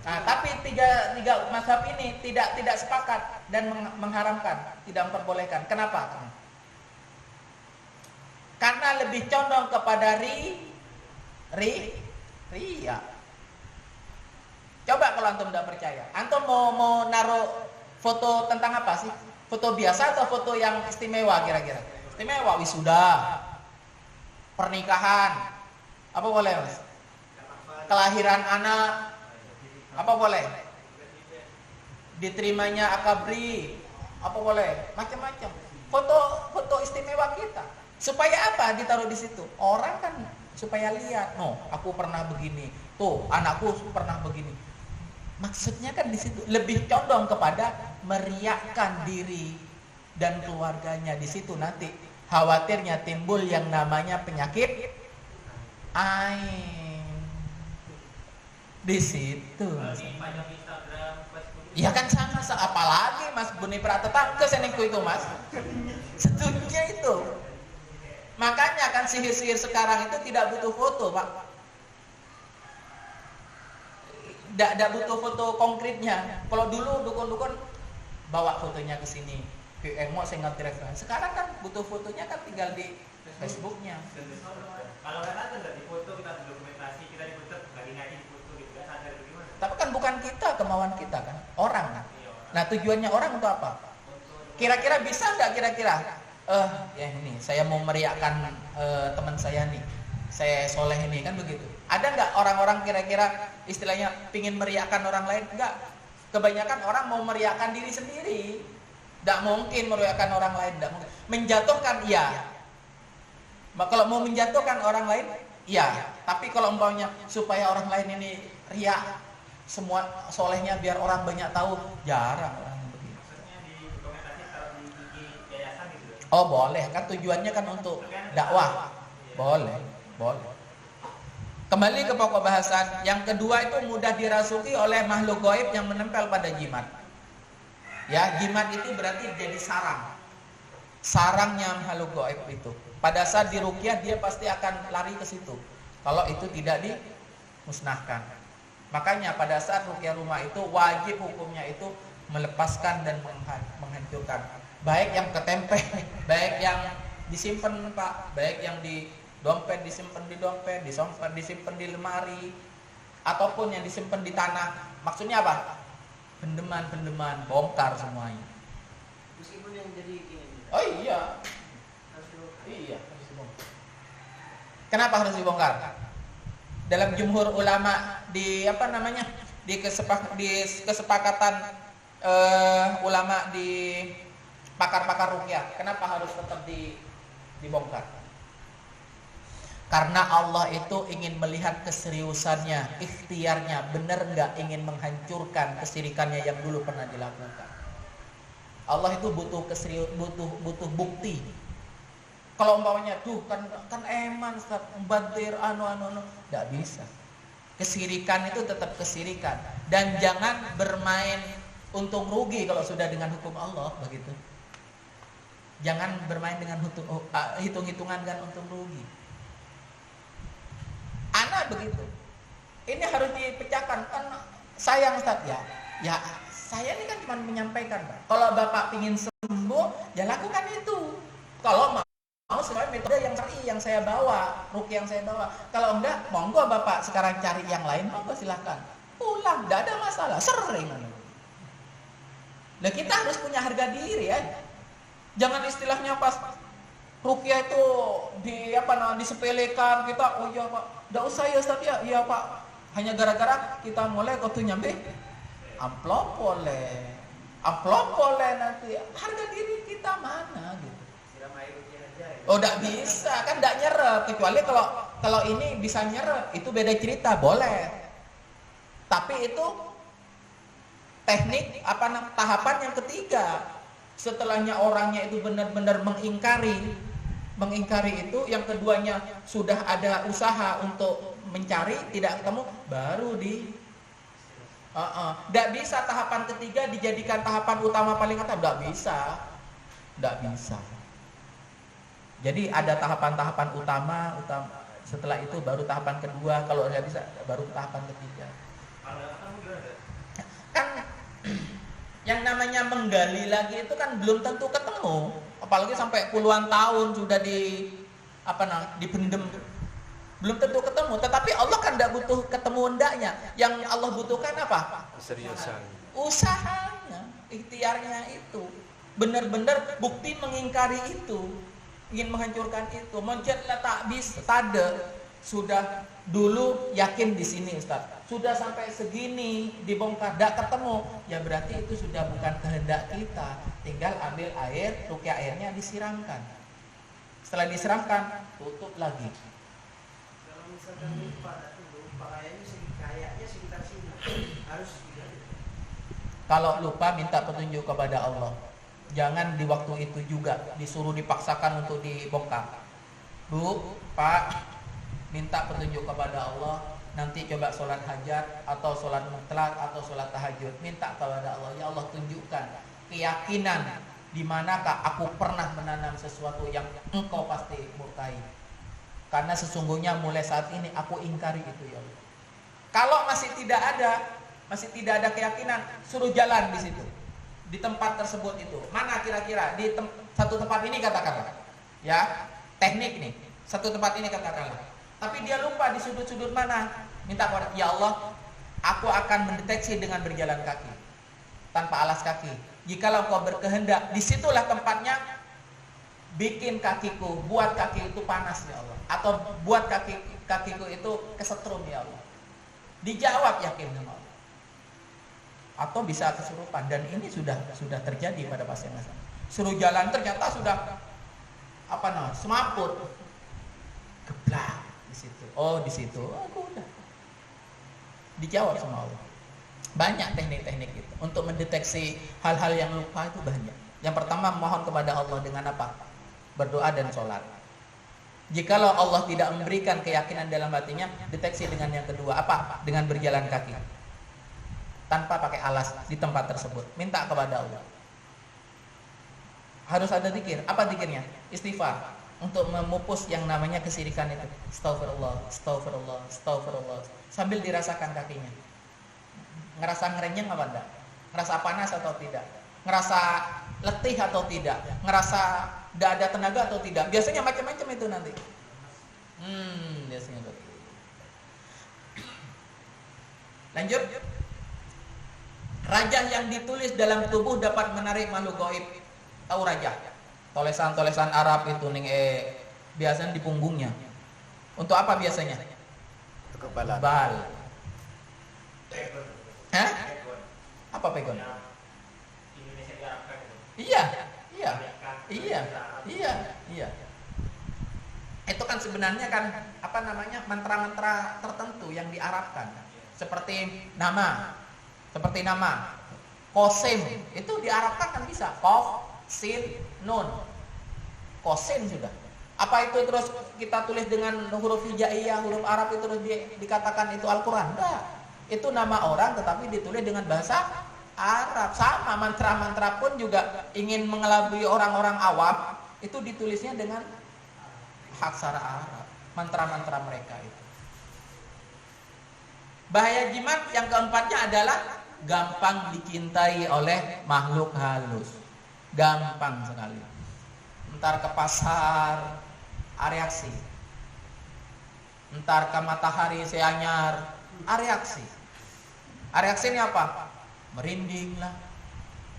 Nah, tapi tiga mazhab ini tidak sepakat dan mengharamkan, tidak memperbolehkan. Kenapa? Karena lebih condong kepada ria. Coba kalau antum tidak percaya, antum mau naruh foto tentang apa sih? Foto biasa atau foto yang istimewa kira-kira? Istimewa, wisuda, pernikahan, apa boleh mas? Kelahiran anak, apa boleh? Diterimanya akabri, apa boleh? Macam-macam. Foto istimewa kita. Supaya apa ditaruh di situ? Orang kan supaya lihat, aku pernah begini, tuh anakku pernah begini. Maksudnya kan di situ lebih condong kepada meriakkan diri dan keluarganya. Di situ nanti khawatirnya timbul yang namanya penyakit ain. Di situ. Ya kan sama, apalagi Mas Buni Pratata kesenengku itu Mas. Setujunya itu. Makanya kan sihir-sihir sekarang itu tidak butuh foto, Pak. Tidak butuh foto konkretnya. Kalau dulu dukun-dukun bawa fotonya ke sini, ke emo saya ngerti referensi. Sekarang kan butuh fotonya kan tinggal di Facebooknya. Kalau kata nggak di foto, kita dokumentasi, kita di foto lagi ngaji di foto gitu, nggak sadar bagaimana? Tapi kan bukan kita, kemauan kita kan, orang kan. Nah tujuannya orang untuk apa? Kira-kira bisa nggak kira-kira? Ya ini saya mau meriakkan teman saya nih, saya soleh ini kan begitu. Ada nggak orang-orang kira-kira istilahnya pingin meriakkan orang lain? Enggak. Kebanyakan orang mau meriakkan diri sendiri. Tidak mungkin meriakkan orang lain. Tidak mungkin. Menjatuhkan, iya. Kalau mau menjatuhkan orang lain, iya. Tapi kalau umpamanya supaya orang lain ini riak, semua solehnya biar orang banyak tahu, jarang orang begitu. Maksudnya di dokumentasi taruh di yayasan gitu? Oh boleh, kan tujuannya kan untuk dakwah. Boleh. Kembali ke pokok bahasan. Yang kedua itu mudah dirasuki oleh makhluk gaib yang menempel pada jimat. Ya, jimat itu berarti jadi sarang. Sarangnya makhluk gaib itu. Pada saat diruqyah dia pasti akan lari ke situ. Kalau itu tidak dimusnahkan. Makanya pada saat ruqyah rumah itu wajib hukumnya itu melepaskan dan menghancurkan. Baik yang ketempel, baik yang disimpan Pak, baik yang Dompet disimpan di dompet, disimpan di lemari, ataupun yang disimpan di tanah. Maksudnya apa? Pendeman, bongkar semuanya. Meskipun yang jadi gini. Oh iya. Iya, harus dibongkar. Kenapa harus dibongkar? Dalam jumhur ulama di kesepakatan ulama di pakar-pakar ruqyah, kenapa harus tetap dibongkar? Karena Allah itu ingin melihat keseriusannya, ikhtiarnya, benar nggak ingin menghancurkan kesirikannya yang dulu pernah dilakukan. Allah itu butuh bukti. Kalau umpamanya tuh kan eman Ustaz, membantir nggak bisa. Kesirikan itu tetap kesirikan, dan jangan bermain untung rugi kalau sudah dengan hukum Allah begitu. Jangan bermain dengan hitung-hitungan dan untung rugi. Anak begitu. Ini harus dipecahkan. Kan sayang Ustaz ya saya ini kan cuma menyampaikan, Pak. Kalau Bapak ingin sembuh, ya lakukan itu. Kalau mau sesuai metode yang saya bawa, ruqyah yang saya bawa. Kalau enggak, monggo Bapak sekarang cari yang lain, monggo silahkan. Pulang, enggak ada masalah, sering. Nah, kita harus punya harga diri ya. Jangan istilahnya pas ruqyah itu disepelekan kita, oh iya Pak, enggak usah ya Ustaz ya. Iya Pak. Hanya gara-gara kita mulai waktu nyampe amplop boleh nanti. Harga diri kita mana gitu. Oh, enggak bisa, kan enggak nyerep, kecuali kalau ini bisa nyerep, itu beda cerita, boleh. Tapi itu teknik tahapan yang ketiga. Setelahnya orangnya itu benar-benar mengingkari itu, yang keduanya sudah ada usaha untuk mencari, tidak ketemu, baru enggak bisa tahapan ketiga dijadikan tahapan utama paling atas, enggak bisa. Jadi ada tahapan-tahapan utama, setelah itu baru tahapan kedua, kalau nggak bisa baru tahapan ketiga. Kan yang namanya menggali lagi itu kan belum tentu ketemu, apalagi sampai puluhan tahun sudah dipendem, belum tentu ketemu. Tetapi Allah kan tidak butuh ketemu hendaknya, yang Allah butuhkan apa? Keseriusan, usahanya, ikhtiarnya itu, benar-benar bukti mengingkari itu, ingin menghancurkan itu. Menjadilah tak bisa tade, sudah dulu yakin di sini Ustaz, sudah sampai segini dibongkar tidak ketemu, ya berarti itu sudah bukan kehendak kita. Tinggal ambil air, ruqyah airnya disiramkan. Setelah disiramkan, tutup lagi. Kalau misalkan lupa kayaknya sekitar sini harus diganti. Kalau lupa minta petunjuk kepada Allah. Jangan di waktu itu juga disuruh dipaksakan untuk dibongkar. Bu, Pak, minta petunjuk kepada Allah. Nanti coba sholat hajat atau sholat mutlak atau sholat tahajud. Minta kepada Allah, ya Allah tunjukkan keyakinan di manakah aku pernah menanam sesuatu yang Engkau pasti murkai. Karena sesungguhnya mulai saat ini aku ingkari itu ya Allah. Kalau masih tidak ada keyakinan, suruh jalan di situ. Di tempat tersebut itu mana kira-kira di satu tempat ini katakanlah ya, teknik nih, satu tempat ini katakanlah, tapi dia lupa di sudut-sudut mana, minta kepada ya Allah, aku akan mendeteksi dengan berjalan kaki tanpa alas kaki. Jikalau Kau berkehendak, disitulah tempatnya, bikin kakiku, buat kaki itu panas ya Allah, atau buat kakiku itu kesetrum ya Allah. Dijawab yakin sama Allah. Atau bisa kesurupan, dan ini sudah terjadi pada pasien saya. Suruh jalan ternyata sudah semaput, geblak di situ. Oh di situ, aku udah dijawab sama Allah. Banyak teknik-teknik itu untuk mendeteksi hal-hal yang lupa itu banyak. Yang pertama, mohon kepada Allah dengan apa? Berdoa dan sholat. Jikalau Allah tidak memberikan keyakinan dalam hatinya, deteksi dengan yang kedua apa? Dengan berjalan kaki tanpa pakai alas di tempat tersebut. Minta kepada Allah. Harus ada zikir. Apa zikirnya? Istighfar. Untuk memupus yang namanya kesirikan itu. Astagfirullah, astagfirullah, astagfirullah. Sambil dirasakan kakinya. Ngerasa ngerenyeng apa enggak? Ngerasa panas atau tidak? Ngerasa letih atau tidak? Ngerasa tidak ada tenaga atau tidak? Biasanya macam-macam itu nanti. Biasanya begitu. Lanjut. Rajah yang ditulis dalam tubuh dapat menarik makhluk gaib. Tahu rajah? Tolesan-tolesan Arab itu ning biasanya di punggungnya. Untuk apa biasanya? Untuk kebalan. Bal. Hah? Apa pegon? Indonesia diarahkan itu. Iya. Itu kan sebenarnya kan apa namanya mantra-mantra tertentu yang diarabkan. Seperti nama. Qasim itu diarabkan kan bisa. Qaf, sin, nun. Qasim sudah. Apa itu terus kita tulis dengan huruf hijaiyah, huruf Arab itu terus dikatakan itu Al-Qur'an? Enggak. Itu nama orang tetapi ditulis dengan bahasa Arab. Sama mantra-mantra pun juga ingin mengelabui orang-orang awam, itu ditulisnya dengan aksara Arab. Mantra-mantra mereka itu. Bahaya jimat yang keempatnya adalah gampang dicintai oleh makhluk halus. Gampang sekali. Entar ke pasar, reaksi. Entar ke matahari seanyar, reaksi. Reaksi ini apa? Merinding lah,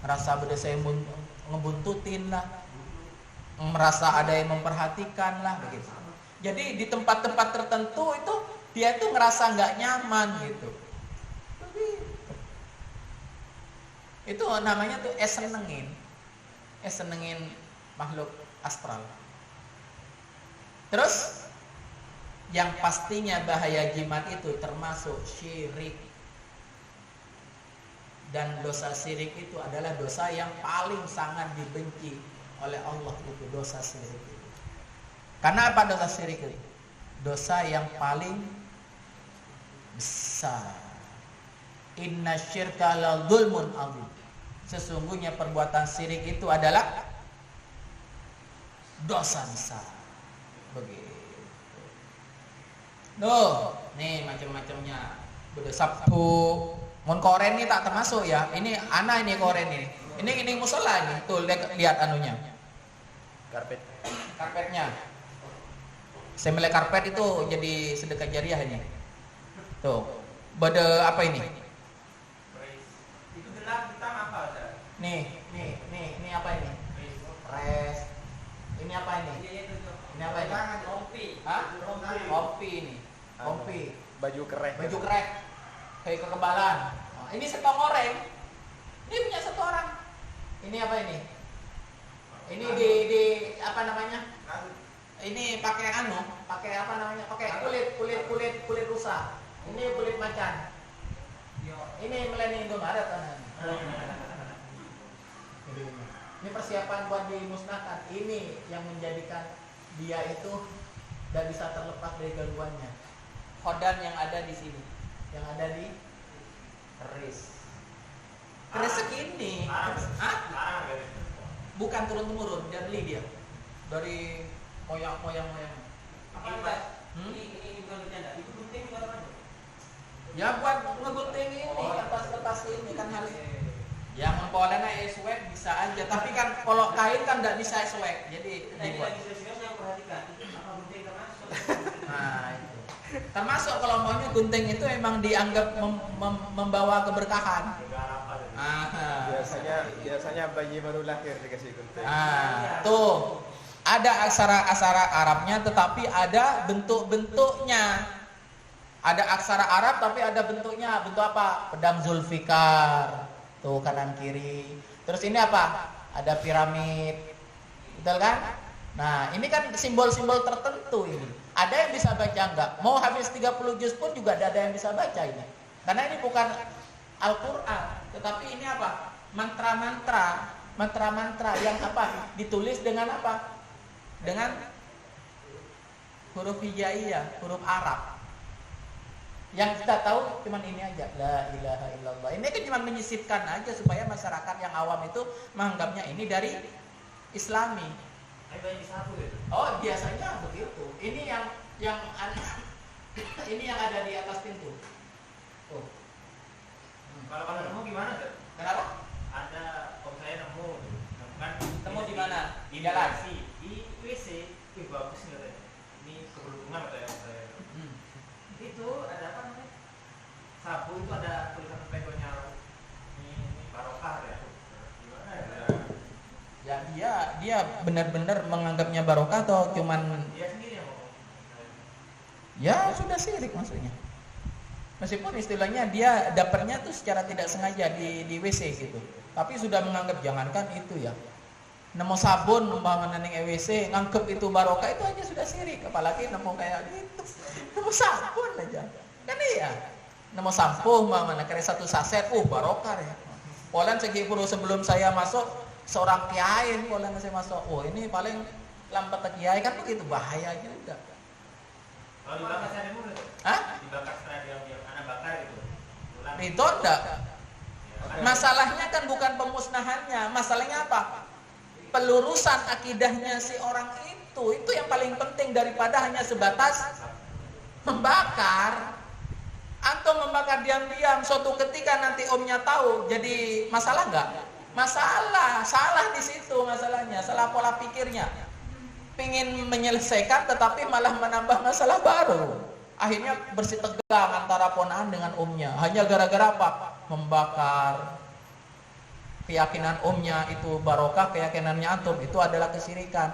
merasa berdesai ngebuntutin lah, merasa ada yang memperhatikan lah, begitu. Jadi di tempat-tempat tertentu itu dia itu ngerasa nggak nyaman gitu. Itu namanya tuh senengin makhluk astral. Terus yang pastinya bahaya jimat itu termasuk syirik. Dan dosa syirik itu adalah dosa yang paling sangat dibenci oleh Allah itu, dosa syirik itu. Karena apa dosa syirik itu? Dosa yang paling besar. Inna syirka la dzulmun adzim. Sesungguhnya perbuatan syirik itu adalah dosa besar. Begitu. Duh, nih macam-macamnya. Beda Sabtu. Mun koren ini tak termasuk ya. Ini anak ini koren ini. Ini musola ini. Tuh lihat anunya. Karpetnya. Semele karpet itu jadi sedekah jariah ini. Tuh. Beda apa ini? Itu gelap hitam apa, Ustaz? Nih apa ini? Res. Ini apa ini? Ini apa ini? Rompi. Hah? Rompi ini. Rompi. Baju kerek. Kayak kekebalan. Oh, ini setong oreng. Ini punya satu orang. Ini apa ini? Ini di apa namanya? Ini pakai pakai apa namanya? Pakai kulit rusa. Ini kulit macan. Ini meleni Indomaret kan. Ini persiapan buat dimusnahkan. Ini yang menjadikan dia itu tidak bisa terlepas dari gangguannya. Khodan yang ada di sini, yang ada di keris segini. Bukan turun temurun, dia beli dia dari moyang. Apa Ustaz? Ini bukan bercanda. Itu gunting buat apa? Ya buat ngegunting ini, lepas ini kan harus. Yang mempolena eswek bisa aja, tapi kan kalau kain kan tidak bisa eswek, jadi dibuat. Yang perhatikan itu apa gunting termasuk? Nah itu termasuk kalau maunya gunting itu memang dianggap membawa keberkahan. Biasanya bayi baru lahir dikasih gunting. Tuh ada aksara Arabnya, tetapi ada bentuk-bentuknya. Ada aksara Arab tapi ada bentuknya. Bentuk apa? Pedang Zulfikar. Tuh kanan kiri. Terus ini apa? Ada piramid. Betul kan? Nah, ini kan simbol-simbol tertentu ini. Ada yang bisa baca enggak? Mau habis 30 juz pun juga ada yang bisa baca ini. Karena ini bukan Al-Qur'an, tetapi ini apa? Mantra-mantra yang apa? Ditulis dengan apa? Dengan huruf hijaiyah, huruf Arab. Yang kita tahu cuman ini aja, la ilaha illallah. Ini kan cuma menyisipkan aja supaya masyarakat yang awam itu menganggapnya ini dari Islami. Oh, biasanya begitu. Ini yang ini yang ada di atas pintu. Oh. Kalau nemu gimana, Ustaz? Kenapa? Ada om saya nemu kan Temu di mana? Di Jalan. WC, di WC. Bagus nggak? Ini keberuntungan atau yang saya itu ada apa namanya? Sabu itu ada tulisan pegonya ini barokah ya. Gimana ya? Ya dia benar-benar menganggapnya barokah atau cuman Dia sendiri yang ngomong. ya sudah syirik maksudnya. Meskipun istilahnya dia dapatnya tuh secara tidak sengaja di WC gitu. Tapi sudah menganggap jangankan itu ya. Nemu sabun umpamanya ning WC nganggep itu barokah itu aja sudah syirik, apalagi nemu kayak gitu. Nemu sabun aja. Kan iya. Nemu sampo umpamanya kira satu saset, barokah ya. Polan segi puluh sebelum saya masuk seorang kiai polan saya masuk. Oh, ini paling lambat kiai kan begitu bahaya juga. Kalau dibakar saya dulu. Hah? Dibakar setelah dia anak bakar itu. Itu enggak. Masalahnya kan bukan pemusnahannya, masalahnya apa? Pelurusan akidahnya si orang itu yang paling penting daripada hanya sebatas membakar. Antum membakar diam-diam, suatu ketika nanti omnya tahu, jadi masalah enggak? Masalah, salah di situ masalahnya, salah pola pikirnya. Pingin menyelesaikan tetapi malah menambah masalah baru. Akhirnya bersih tegang antara ponaan dengan omnya. Hanya gara-gara apa? Membakar. Keyakinan omnya itu barokah, keyakinannya antum itu adalah kesyirikan.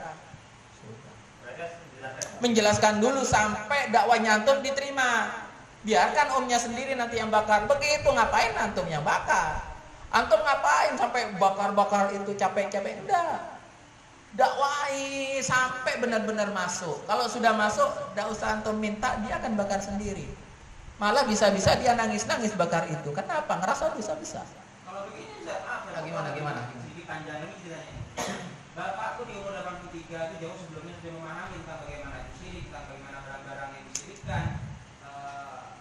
Menjelaskan dulu sampai dakwahnya antum diterima. Biarkan omnya sendiri nanti yang bakar. Begitu ngapain antum yang bakar? Antum ngapain sampai bakar-bakar itu capek-capek? Enggak. Dakwahi sampai benar-benar masuk. Kalau sudah masuk, tidak usah antum minta, dia akan bakar sendiri. Malah bisa-bisa dia nangis-nangis bakar itu. Kenapa? Ngerasa bisa-bisa. Kalau begini Ustaz, maaf ya. Gimana? Sedikit panjang ini ceritanya. Bapakku di umur 83 itu jauh sebelumnya sudah memahami tentang bagaimana itu syirik, tentang bagaimana barang-barang yang disyirikkan,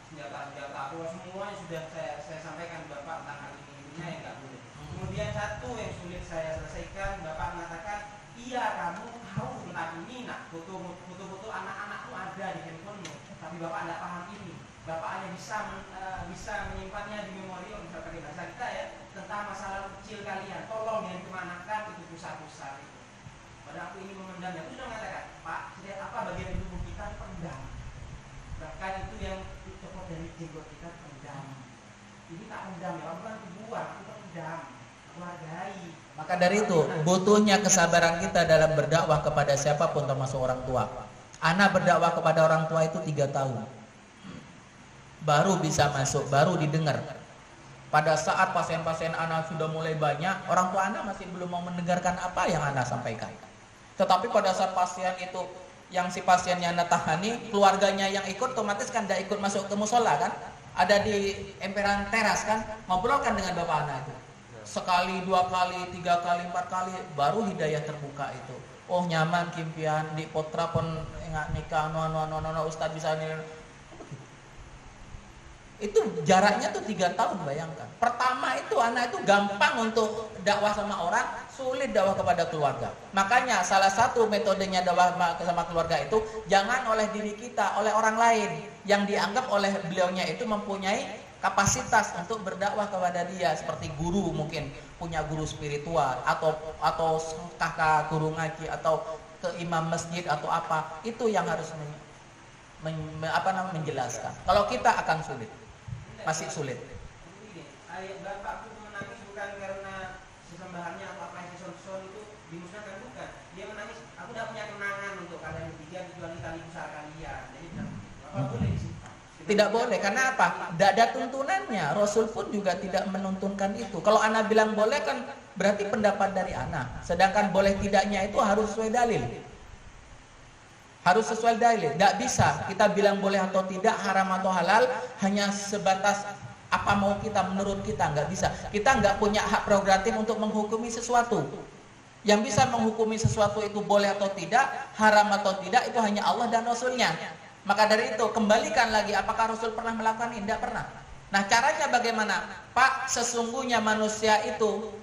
senjata-senjata apa semuanya sudah saya sampaikan ke Bapak tentang hal ini yang nggak boleh. Kemudian satu yang sulit saya selesaikan, Bapak mengatakan, iya kamu tahu tentang ini, nak foto-foto anak-anakmu ada di handphonemu, tapi Bapak tidak paham ini. Bapak hanya bisa menyimpannya di memori, bisa pakai bahasa kita ya, tentang masa lalu kecil kalian. Tolong jangan kemanakan itu pusat-pusat itu. Padahal aku ini memendamnya. Aku sudah mengatakan, Pak, setiap apa bagian di tubuh kita pendam. Bahkan itu yang copot dari jenggot kita pendam. Ini tak pendam ya, bukan dibuang, itu pendam. Menghargai. Maka dari itu butuhnya kesabaran kita dalam berdakwah kepada siapapun termasuk orang tua. Anak berdakwah kepada orang tua itu 3 tahun. Baru bisa masuk, baru didengar. Pada saat pasien-pasien anak sudah mulai banyak, orang tua anak masih belum mau mendengarkan apa yang anak sampaikan. Tetapi pada saat pasien itu yang si pasiennya anak tahani, keluarganya yang ikut otomatis kan tidak ikut masuk ke musola kan? Ada di emperan teras kan? Ngobrolkan dengan bapak anak itu. Sekali, 2 kali, 3 kali, 4 kali baru hidayah terbuka itu. Oh nyaman kimpian di potra pun enggak nikah no ustaz bisa nih. Itu jaraknya tuh 3 tahun, bayangkan. Pertama itu anak itu gampang untuk dakwah sama orang, sulit dakwah kepada keluarga. Makanya salah satu metodenya dakwah sama keluarga itu jangan oleh diri kita, oleh orang lain yang dianggap oleh beliaunya itu mempunyai kapasitas untuk berdakwah kepada dia, seperti guru, mungkin punya guru spiritual atau kakak guru ngaji atau ke imam masjid atau apa, itu yang harus menjelaskan. Kalau kita akan sulit, masih sulit. Ayat bapakku menangis bukan karena sesembahannya atau apa yang dison itu dimusnahkan, bukan. Dia menangis, aku tidak punya kenangan untuk kalian bertiga kecuali tali pusar kalian. Jadi apa boleh disimpan? Tidak boleh, karena apa? Tidak ada tuntunannya. Rasul pun juga tidak menuntunkan itu. Kalau anak bilang boleh kan berarti pendapat dari anak. Sedangkan boleh tidaknya itu harus sesuai dalil. Harus sesuai dalil. Tidak bisa kita bilang boleh atau tidak, haram atau halal hanya sebatas apa mau kita, menurut kita. Nggak bisa. Kita nggak punya hak prerogatif untuk menghukumi sesuatu. Yang bisa menghukumi sesuatu itu boleh atau tidak, haram atau tidak, itu hanya Allah dan Rasulnya. Maka dari itu kembalikan lagi, apakah Rasul pernah melakukan ini? Tidak pernah. Nah caranya bagaimana? Pak, sesungguhnya manusia itu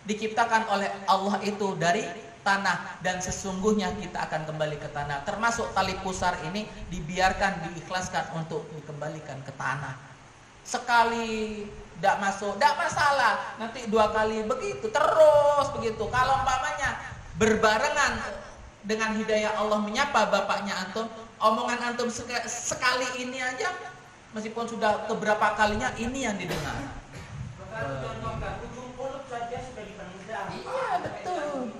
diciptakan oleh Allah itu dari tanah, dan sesungguhnya kita akan kembali ke tanah. Termasuk tali pusar ini dibiarkan, diikhlaskan untuk dikembalikan ke tanah. Sekali tidak masuk, tidak masalah. Nanti 2 kali begitu, terus begitu. Kalau umpamanya berbarengan dengan hidayah Allah menyapa bapaknya antum, omongan antum sekali ini aja, meskipun sudah keberapa kalinya ini yang didengar. Contohkan ujung mulut saja sudah dipandang. Iya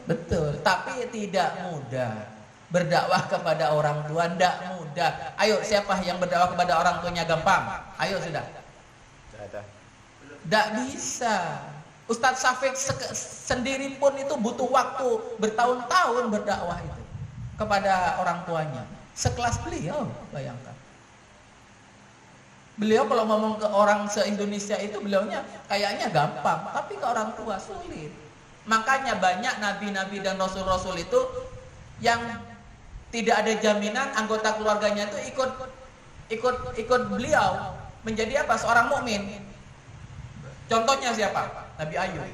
betul. Tapi tidak mudah. Berdakwah kepada orang tua tidak mudah. Ayo, siapa yang berdakwah kepada orang tuanya gampang? Ayo sudah. Tidak ada. Tidak bisa. Ustadz Syafiq sendiri pun itu butuh waktu bertahun-tahun berdakwah itu kepada orang tuanya. Sekelas beliau, bayangkan. Beliau kalau ngomong ke orang se-Indonesia itu beliaunya kayaknya gampang, tapi ke orang tua sulit. Makanya banyak nabi-nabi dan rasul-rasul itu yang tidak ada jaminan anggota keluarganya itu ikut beliau menjadi apa? Seorang mukmin. Contohnya siapa? Nabi Ayub.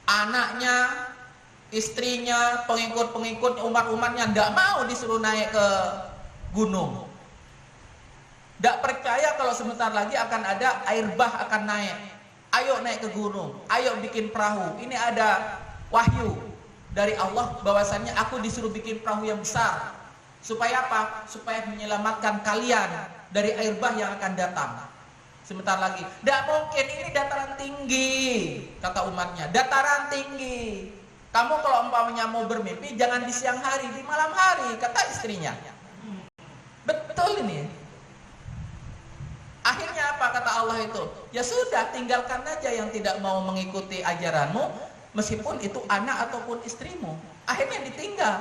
Anaknya, istrinya, pengikut-pengikut umat-umatnya tidak mau disuruh naik ke gunung. Tidak percaya kalau sebentar lagi akan ada air bah akan naik. Ayo naik ke gunung, ayo bikin perahu. Ini ada wahyu dari Allah bahwasannya aku disuruh bikin perahu yang besar. Supaya apa? Supaya menyelamatkan kalian dari air bah yang akan datang sebentar lagi. Tidak mungkin, ini dataran tinggi, kata umatnya. Dataran tinggi. Kamu kalau umpamanya mau bermimpi jangan di siang hari, di malam hari, kata istrinya. Betul ini. Akhirnya apa kata Allah itu? Ya sudah, tinggalkan aja yang tidak mau mengikuti ajaranmu, meskipun itu anak ataupun istrimu. Akhirnya ditinggal.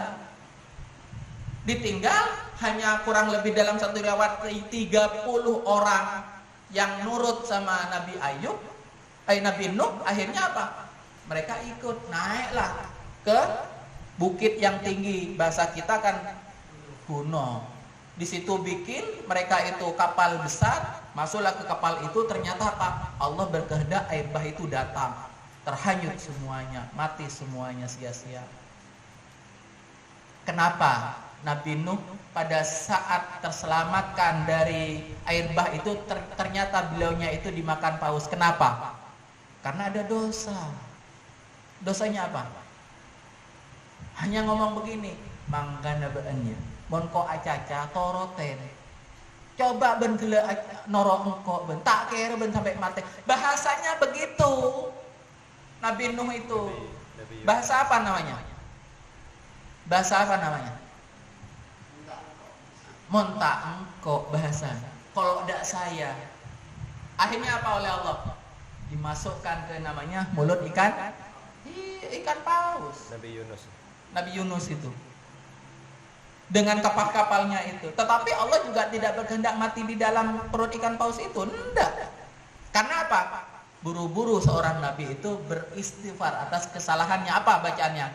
Ditinggal hanya kurang lebih dalam satu riwayat 30 orang yang nurut sama Nabi Ayub, Nabi Nuh. Akhirnya apa? Mereka ikut naiklah ke bukit yang tinggi. Bahasa kita kan gunung. Di situ bikin mereka itu kapal besar. Masuklah ke kapal itu, ternyata apa? Allah berkehendak air bah itu datang, terhanyut semuanya, mati semuanya sia-sia. Kenapa? Nabi Nuh pada saat terselamatkan dari air bah itu ternyata beliaunya itu dimakan paus. Kenapa? Karena ada dosa. Dosanya apa? Hanya ngomong begini, mangkana beanya, monko acaca toroten. Coba ben gele noro engko ben tak kira ben sampai mati. Bahasanya begitu. Nabi Nuh itu. Bahasa apa namanya? Bahasa apa namanya? Monta engko bahasa. Kalau tidak saya. Akhirnya apa oleh Allah? Dimasukkan ke namanya mulut ikan. Ikan paus. Nabi Yunus itu. Dengan kapal-kapalnya itu. Tetapi Allah juga tidak berkehendak mati di dalam perut ikan paus itu. Tidak. Karena apa? Buru-buru seorang nabi itu beristighfar atas kesalahannya. Apa bacaannya?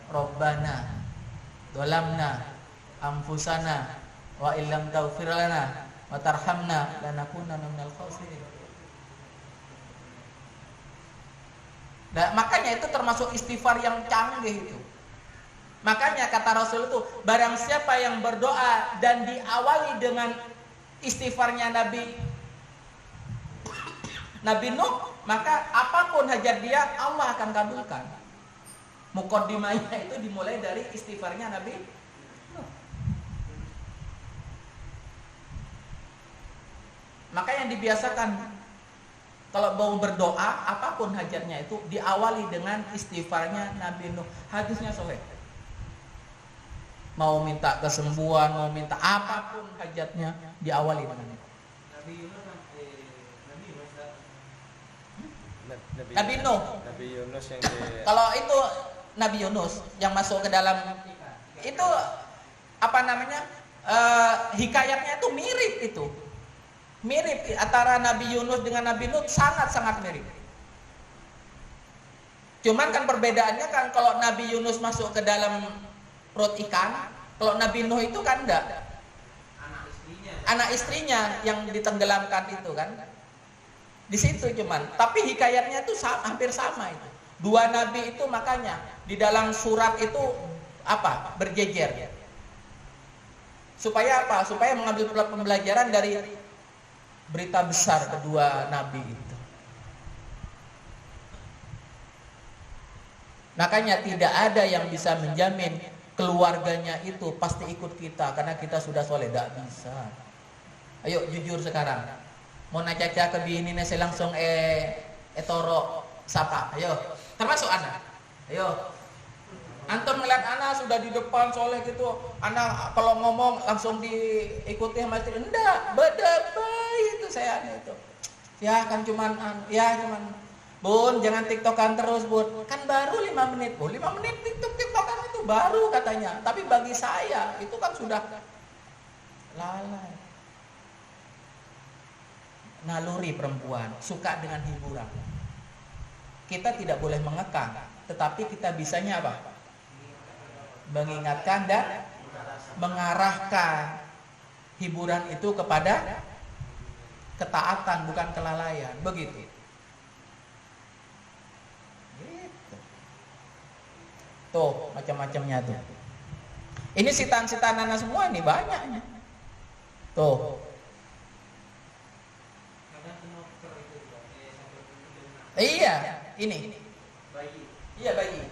Rabbana dolamna anfusana wa illam taghfir lana wa tarhamna lanakunanna minal khasirin. Nah, makanya itu termasuk istighfar yang canggih itu. Makanya kata Rasul itu, barang siapa yang berdoa dan diawali dengan istighfarnya Nabi Nuh, maka apapun hajat dia Allah akan kabulkan. Muqaddimahnya itu dimulai dari istighfarnya Nabi Nuh. Maka yang dibiasakan kalau mau berdoa apapun hajatnya itu diawali dengan istighfarnya Nabi Nuh. Hadisnya sahih. Mau minta kesembuhan, mau minta apapun hajatnya diawali dengan itu. Nabi Nuh. Nabi Yunus yang Kalau itu Nabi Yunus yang masuk ke dalam itu apa namanya? Hikayatnya itu mirip itu. Mirip antara Nabi Yunus dengan Nabi Nuh sangat-sangat mirip. Cuman kan perbedaannya kan kalau Nabi Yunus masuk ke dalam perut ikan, kalau Nabi Nuh itu kan enggak. Anak istrinya yang ditenggelamkan itu kan. Di situ cuman, tapi hikayatnya itu hampir sama itu. Dua nabi itu makanya di dalam surat itu apa? Berjejer. Supaya apa? Supaya mengambil pembelajaran dari berita besar kedua nabi itu. Makanya tidak ada yang bisa menjamin keluarganya itu pasti ikut kita karena kita sudah soleh. Tidak bisa. Ayo jujur sekarang. Mau nacaca ke bini nasi langsung toro sapa. Ayo. Termasuk anak. Ayo. Antum ngeliat anak sudah di depan soleh gitu, anak kalau ngomong langsung diikuti sama istri. Enggak, beda bayi itu saya itu. Ya kan cuman Bun, jangan tiktokan terus, Bun. Kan baru 5 menit. Oh, 5 menit tiktokan itu baru katanya. Tapi bagi saya itu kan sudah lalai. Naluri perempuan suka dengan hiburan. Kita tidak boleh mengekang, tetapi kita bisanya apa? Mengingatkan dan mengarahkan hiburan itu kepada ketaatan, bukan kelalaian. Begitu. Gitu. Tuh macam-macamnya tuh. Ini sitaan-sitaan anak semua ini banyaknya. Tuh. Iya, ini. Iya, bayi.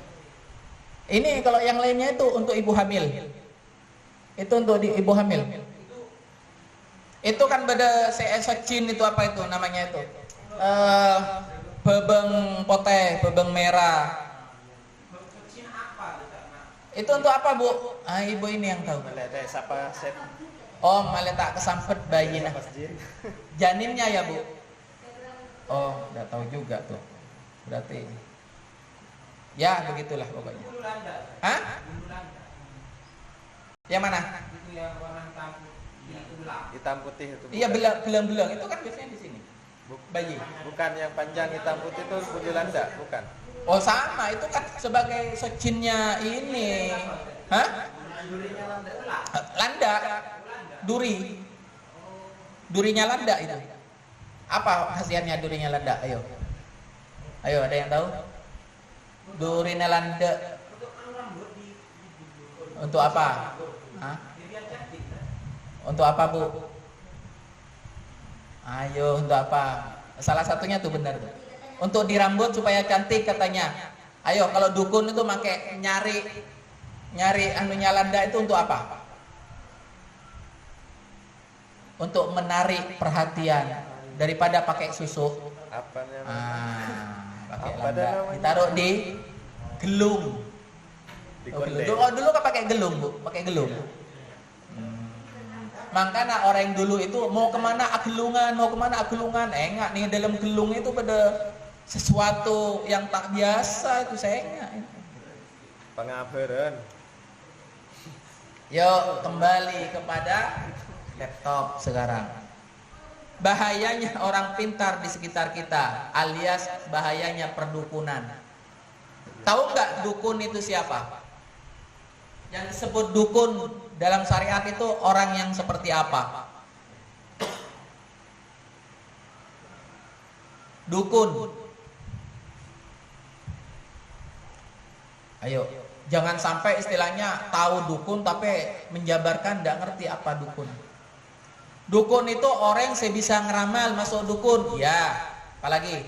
Ini kalau yang lainnya itu untuk ibu hamil. Itu untuk ibu hamil. Itu kan beda secin itu apa itu namanya itu? Bebeng poteh, bebeng merah. Itu untuk apa, Bu? Ah, ibu ini yang tahu. Meletak siapa set? Oh, meletak kesampet bayi nah. Janinnya ya, Bu? Oh, udah tahu juga tuh. Berarti ya begitulah pokoknya. Hah? Yang mana? Itu yang warna Hitam putih itu. Iya, belang-belang itu kan biasanya di sini. Bayi. Bukan yang panjang hitam putih itu bulu landa, bukan. Oh, sama, itu kan sebagai secinnya ini. Hah? Landa. Duri. Durinya landa itu. Apa khasiatnya durinya landa? Ayo. Ayo, ada yang tahu? Durinya landa untuk apa? Hah? Untuk apa, Bu? Ayo, untuk apa? Salah satunya tuh benar tuh. Untuk di rambut supaya cantik katanya. Ayo, kalau dukun itu pakai nyari anunya landa itu untuk apa? Untuk menarik perhatian daripada pakai susu. Apa namanya? Pakai landa ditaruh di gelung. Dulu kan pakai gelung, Bu, pakai gelung. Makanya orang dulu itu mau kemana agelungan, enggak nih dalam gelung itu pada sesuatu yang tak biasa itu saya enggak. Pengabaran. Yuk kembali kepada laptop sekarang. Bahayanya orang pintar di sekitar kita, alias bahayanya perdukunan. Tahu nggak dukun itu siapa? Yang disebut dukun dalam syariat itu orang yang seperti apa? Dukun. Ayo, jangan sampai istilahnya tahu dukun tapi menjabarkan nggak ngerti apa dukun. Dukun itu orang yang bisa ngeramal masuk dukun, ya. Apalagi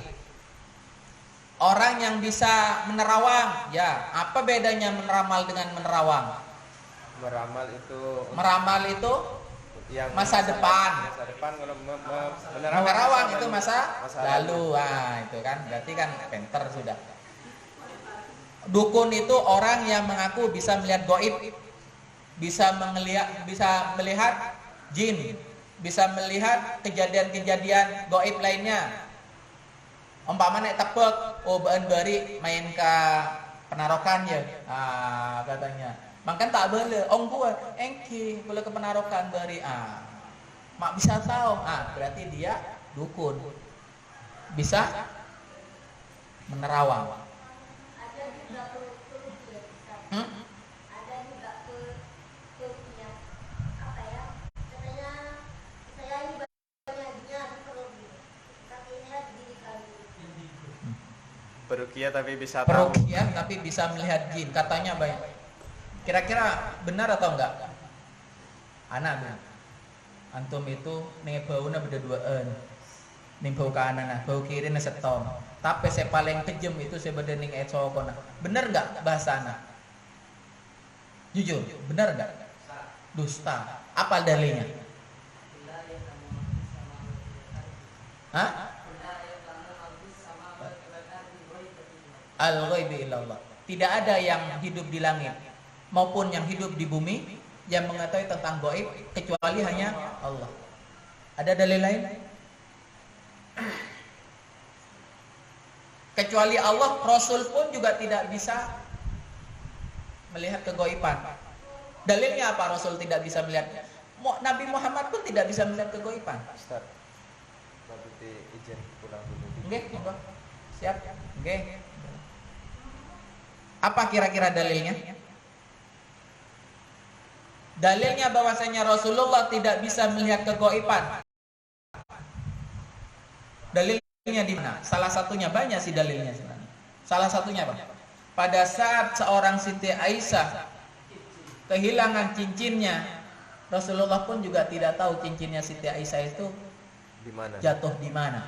orang yang bisa menerawang, ya. Apa bedanya meneramal dengan menerawang? Meramal itu yang masa depan. Masa depan, kalau menerawang itu masa lalu. Ah, itu kan berarti kan pinter sudah. Dukun itu orang yang mengaku bisa melihat gaib, bisa melihat jin, bisa melihat kejadian-kejadian gaib lainnya. Umpamanya tebak, oh bahan bari main ke penarokan ya, katanya. Makan tak boleh, gua engki boleh ke penarokan bari, mak bisa tahu, berarti dia dukun, bisa menerawang. Peruqyah tapi bisa tahu. Peruqyah tapi bisa melihat jin, katanya baik. Kira-kira benar atau enggak? Anak antum itu nih baunya beda duaan. Nih bau kanan, bau kiri nih setong. Tapi saya paling kejem itu saya berdening etokona. Bener nggak bahasa anak? Jujur, bener nggak? Dusta. Apa dalilnya? Hah? Al-ghaibi illallah. Tidak ada yang hidup di langit maupun yang hidup di bumi yang mengetahui tentang gaib kecuali hanya Allah. Ada dalil lain? Kecuali Allah, Rasul pun juga tidak bisa melihat kegaiban. Dalilnya apa Rasul tidak bisa melihat? Nabi Muhammad pun tidak bisa melihat kegaiban. Ustaz, berarti izin pulang dulu. Nggih, monggo. Siap. Nggih. Apa kira-kira dalilnya? Dalilnya bahwasanya Rasulullah tidak bisa melihat kegaiban. Dalilnya di mana? Salah satunya, banyak sih dalilnya sebenarnya. Salah satunya apa? Pada saat seorang Siti Aisyah kehilangan cincinnya, Rasulullah pun juga tidak tahu cincinnya Siti Aisyah itu Di mana? jatuh di mana.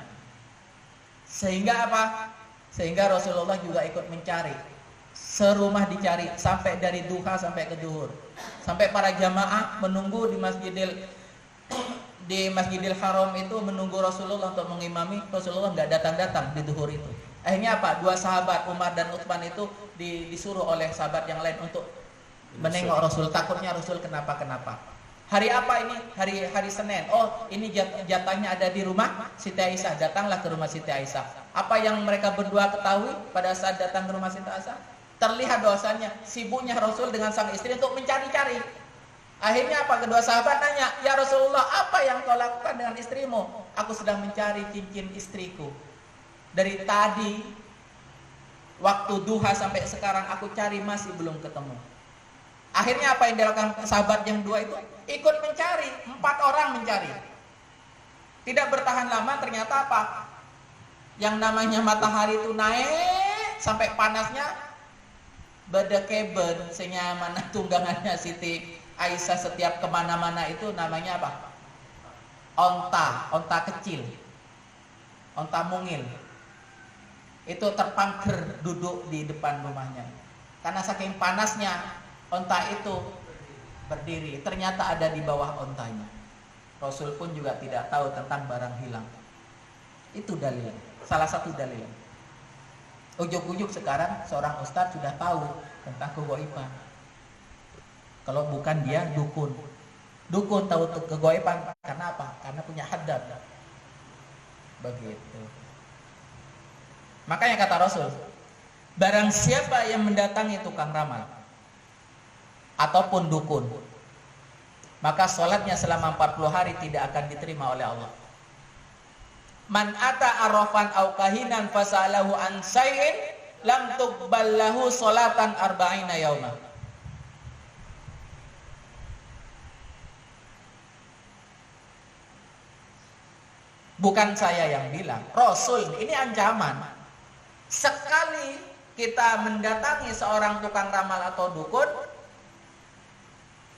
Sehingga apa? Sehingga Rasulullah juga ikut mencari. Serumah dicari sampai dari duha sampai ke duhur. Sampai para jamaah menunggu di Masjidil Haram itu menunggu Rasulullah untuk mengimami. Rasulullah nggak datang-datang di duhur itu. Akhirnya apa? Dua sahabat Umar dan Utsman itu disuruh oleh sahabat yang lain untuk menengok Rasul. Takutnya Rasul kenapa-kenapa. Hari apa ini? Hari Senin. Oh, ini jatahnya ada di rumah Siti Aisyah. Datanglah ke rumah Siti Aisyah. Apa yang mereka berdua ketahui pada saat datang ke rumah Siti Aisyah? Terlihat bahwasanya sibuknya Rasul dengan sang istri untuk mencari-cari. Akhirnya apa? Kedua sahabat nanya, "Ya Rasulullah, apa yang kau lakukan dengan istrimu?" "Aku sedang mencari cincin istriku. Dari tadi waktu duha sampai sekarang aku cari masih belum ketemu." Akhirnya apa yang dilakukan sahabat yang dua itu? Ikut mencari, 4 orang mencari. Tidak bertahan lama, ternyata apa? Yang namanya matahari itu naik sampai panasnya bedekeben senyaman tunggangannya Siti Aisyah setiap kemana-mana itu namanya apa? Onta kecil, onta mungil. Itu terpangker duduk di depan rumahnya. Karena saking panasnya, onta itu berdiri. Ternyata ada di bawah ontanya. Rasul pun juga tidak tahu tentang barang hilang. Itu dalil. Salah satu dalil. Ujuk-ujuk sekarang seorang ustadz sudah tahu tentang kegaiban. Kalau bukan dia dukun. Dukun tahu kegaiban karena apa? Karena punya haddad. Begitu. Makanya kata Rasul, barang siapa yang mendatangi tukang ramal ataupun dukun, maka sholatnya selama 40 hari tidak akan diterima oleh Allah. Man ata arrafan au kahinan fasalahu an syai'in lam tuqbal lahu sholatan arba'ina yauma. Bukan saya yang bilang, Rasul. Ini ancaman. Sekali kita mendatangi seorang tukang ramal atau dukun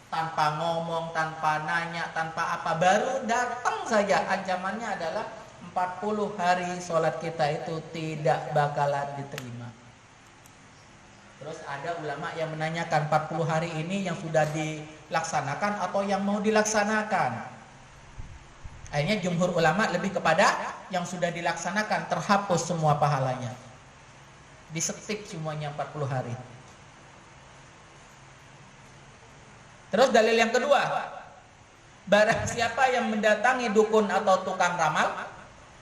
tanpa ngomong, tanpa nanya, tanpa apa, baru datang saja, ancamannya adalah 40 hari sholat kita itu tidak bakalan diterima. Terus ada ulama yang menanyakan 40 hari ini yang sudah dilaksanakan atau yang mau dilaksanakan. Akhirnya jumhur ulama lebih kepada yang sudah dilaksanakan, terhapus semua pahalanya. Disetip semuanya 40 hari. Terus dalil yang kedua, barang siapa yang mendatangi dukun atau tukang ramal,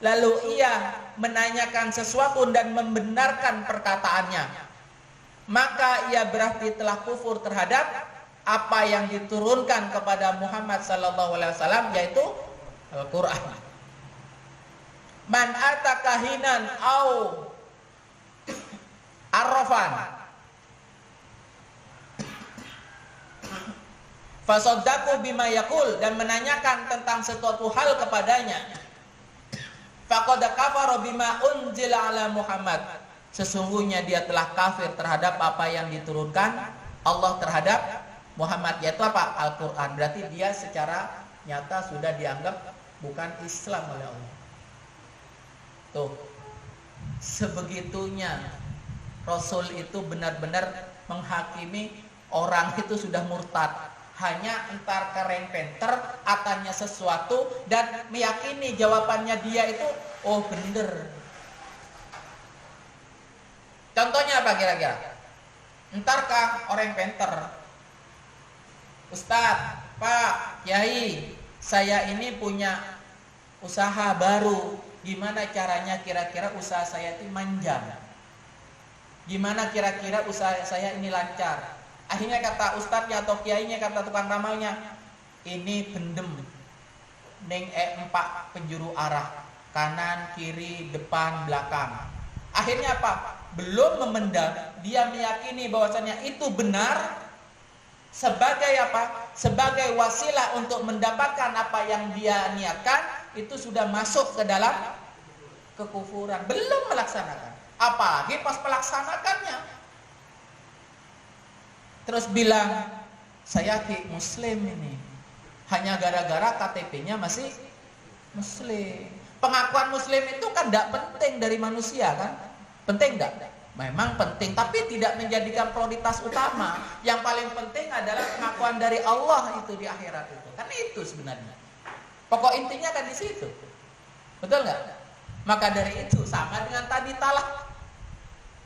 lalu ia menanyakan sesuatu dan membenarkan perkataannya, maka ia berarti telah kufur terhadap apa yang diturunkan kepada Muhammad SAW, yaitu Al-Quran. Man ata kahinan au arrafan fasaddaku bima yaqul, dan menanyakan tentang suatu hal kepadanya, faqad kafara bima unzila ala Muhammad, sesungguhnya dia telah kafir terhadap apa yang diturunkan Allah terhadap Muhammad, yaitu apa? Al-Quran. Berarti dia secara nyata sudah dianggap bukan Islam oleh Allah. Tuh, sebegitunya Rasul itu benar-benar menghakimi orang itu sudah murtad. Hanya entar kereng penter atanya sesuatu dan meyakini jawabannya dia itu oh bener. Contohnya apa kira-kira? Entarkah orang penter, Ustadz, Pak, Kiai, saya ini punya usaha baru. Gimana caranya kira-kira usaha saya itu manjang? Gimana kira-kira usaha saya ini lancar? Akhirnya kata ustadznya atau kiainya, kata tukang ramalnya, ini bendem neng empat penjuru arah, kanan, kiri, depan, belakang. Akhirnya apa? Belum memendam, dia meyakini bahwasannya itu benar sebagai apa? Sebagai wasilah untuk mendapatkan apa yang dia niatkan, itu sudah masuk ke dalam kekufuran. Belum melaksanakan. Apalagi pas melaksanakannya terus bilang saya muslim ini hanya gara-gara KTP-nya masih muslim. Pengakuan muslim itu kan tidak penting dari manusia kan? Penting tidak? Memang penting, tapi tidak menjadikan prioritas utama. Yang paling penting adalah pengakuan dari Allah itu di akhirat itu. Kan itu sebenarnya. Pokok intinya kan di situ. Betul nggak? Maka dari itu sama dengan tadi talak.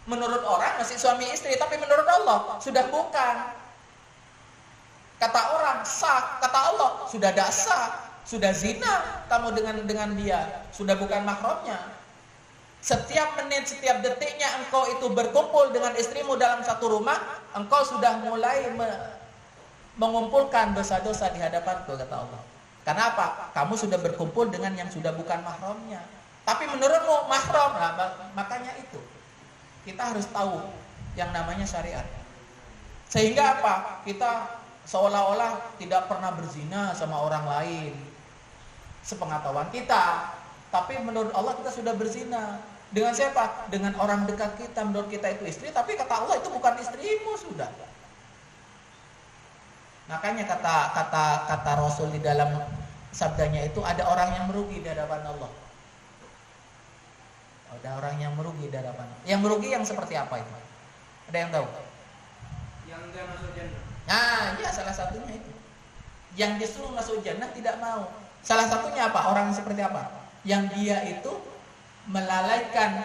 Menurut orang masih suami istri, tapi menurut Allah sudah bukan. Kata orang sah, kata Allah sudah tidak sah, sudah zina kamu dengan dia, sudah bukan mahramnya. Setiap menit, setiap detiknya engkau itu berkumpul dengan istrimu dalam satu rumah, engkau sudah mulai mengumpulkan dosa-dosa di hadapanku, kata Allah. Karena apa? Kamu sudah berkumpul dengan yang sudah bukan mahramnya. Tapi menurutmu mahram, nah, makanya itu. Kita harus tahu yang namanya syariat. Sehingga apa? Kita seolah-olah tidak pernah berzina sama orang lain. Sepengetahuan kita. Tapi menurut Allah kita sudah berzina. Dengan siapa? Dengan orang dekat kita. Menurut kita itu istri, tapi kata Allah itu bukan istrimu sudah. Makanya kata Rasul di dalam sabdanya itu ada orang yang merugi di hadapan Allah. Ada orang yang merugi di hadapan Allah. Yang merugi yang seperti apa itu? Ada yang tahu? Yang enggak masuk jannah. Nah, ya salah satunya itu. Yang disuruh masuk jannah tidak mau. Salah satunya apa? Orang seperti apa? Yang dia itu melalaikan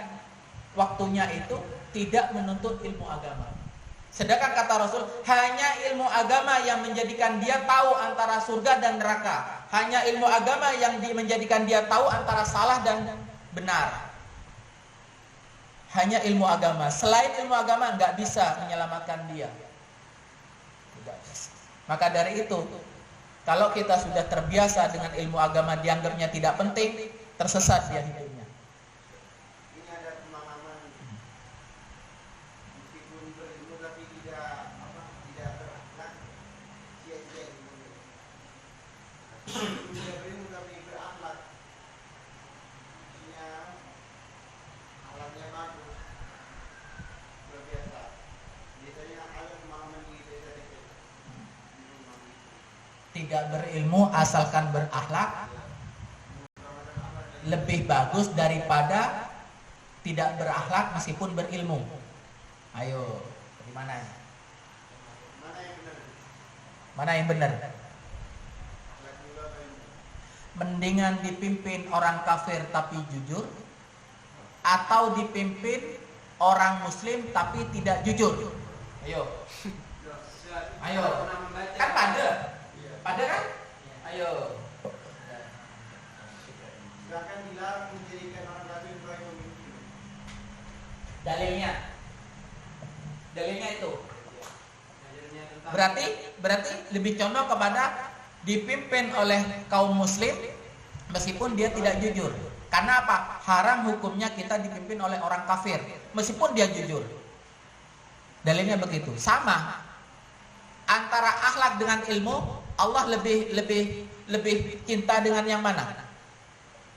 waktunya itu tidak menuntut ilmu agama. Sedangkan kata Rasul, hanya ilmu agama yang menjadikan dia tahu antara surga dan neraka. Hanya ilmu agama yang menjadikan dia tahu antara salah dan benar. Hanya ilmu agama. Selain ilmu agama nggak bisa menyelamatkan dia. Tidak bisa. Maka dari itu, kalau kita sudah terbiasa dengan ilmu agama dianggapnya tidak penting, tersesat dia hidupnya. Ini ada pemahaman meskipun berilmu tapi tidak berakhlak, sia-sia ilmu. Tidak berilmu tapi berakhlak, isinya alamnya bagus, luar biasa. Biasanya ada pemahaman di desa-desa. Tidak berilmu asalkan berakhlak lebih bagus daripada tidak berakhlak meskipun berilmu. Ayo, gimana ini? Mana yang benar? Mendingan dipimpin orang kafir tapi jujur, atau dipimpin orang muslim tapi tidak jujur? Ayo. Ayo. Kan pada kan? Ayo. Bahkan dilarang menjadikan orang kafir sebagai pemimpin. Dalilnya itu. Berarti lebih condong kepada dipimpin oleh kaum muslim meskipun dia tidak jujur. Karena apa? Haram hukumnya kita dipimpin oleh orang kafir meskipun dia jujur. Dalilnya begitu. Sama. Antara akhlak dengan ilmu, Allah lebih cinta dengan yang mana?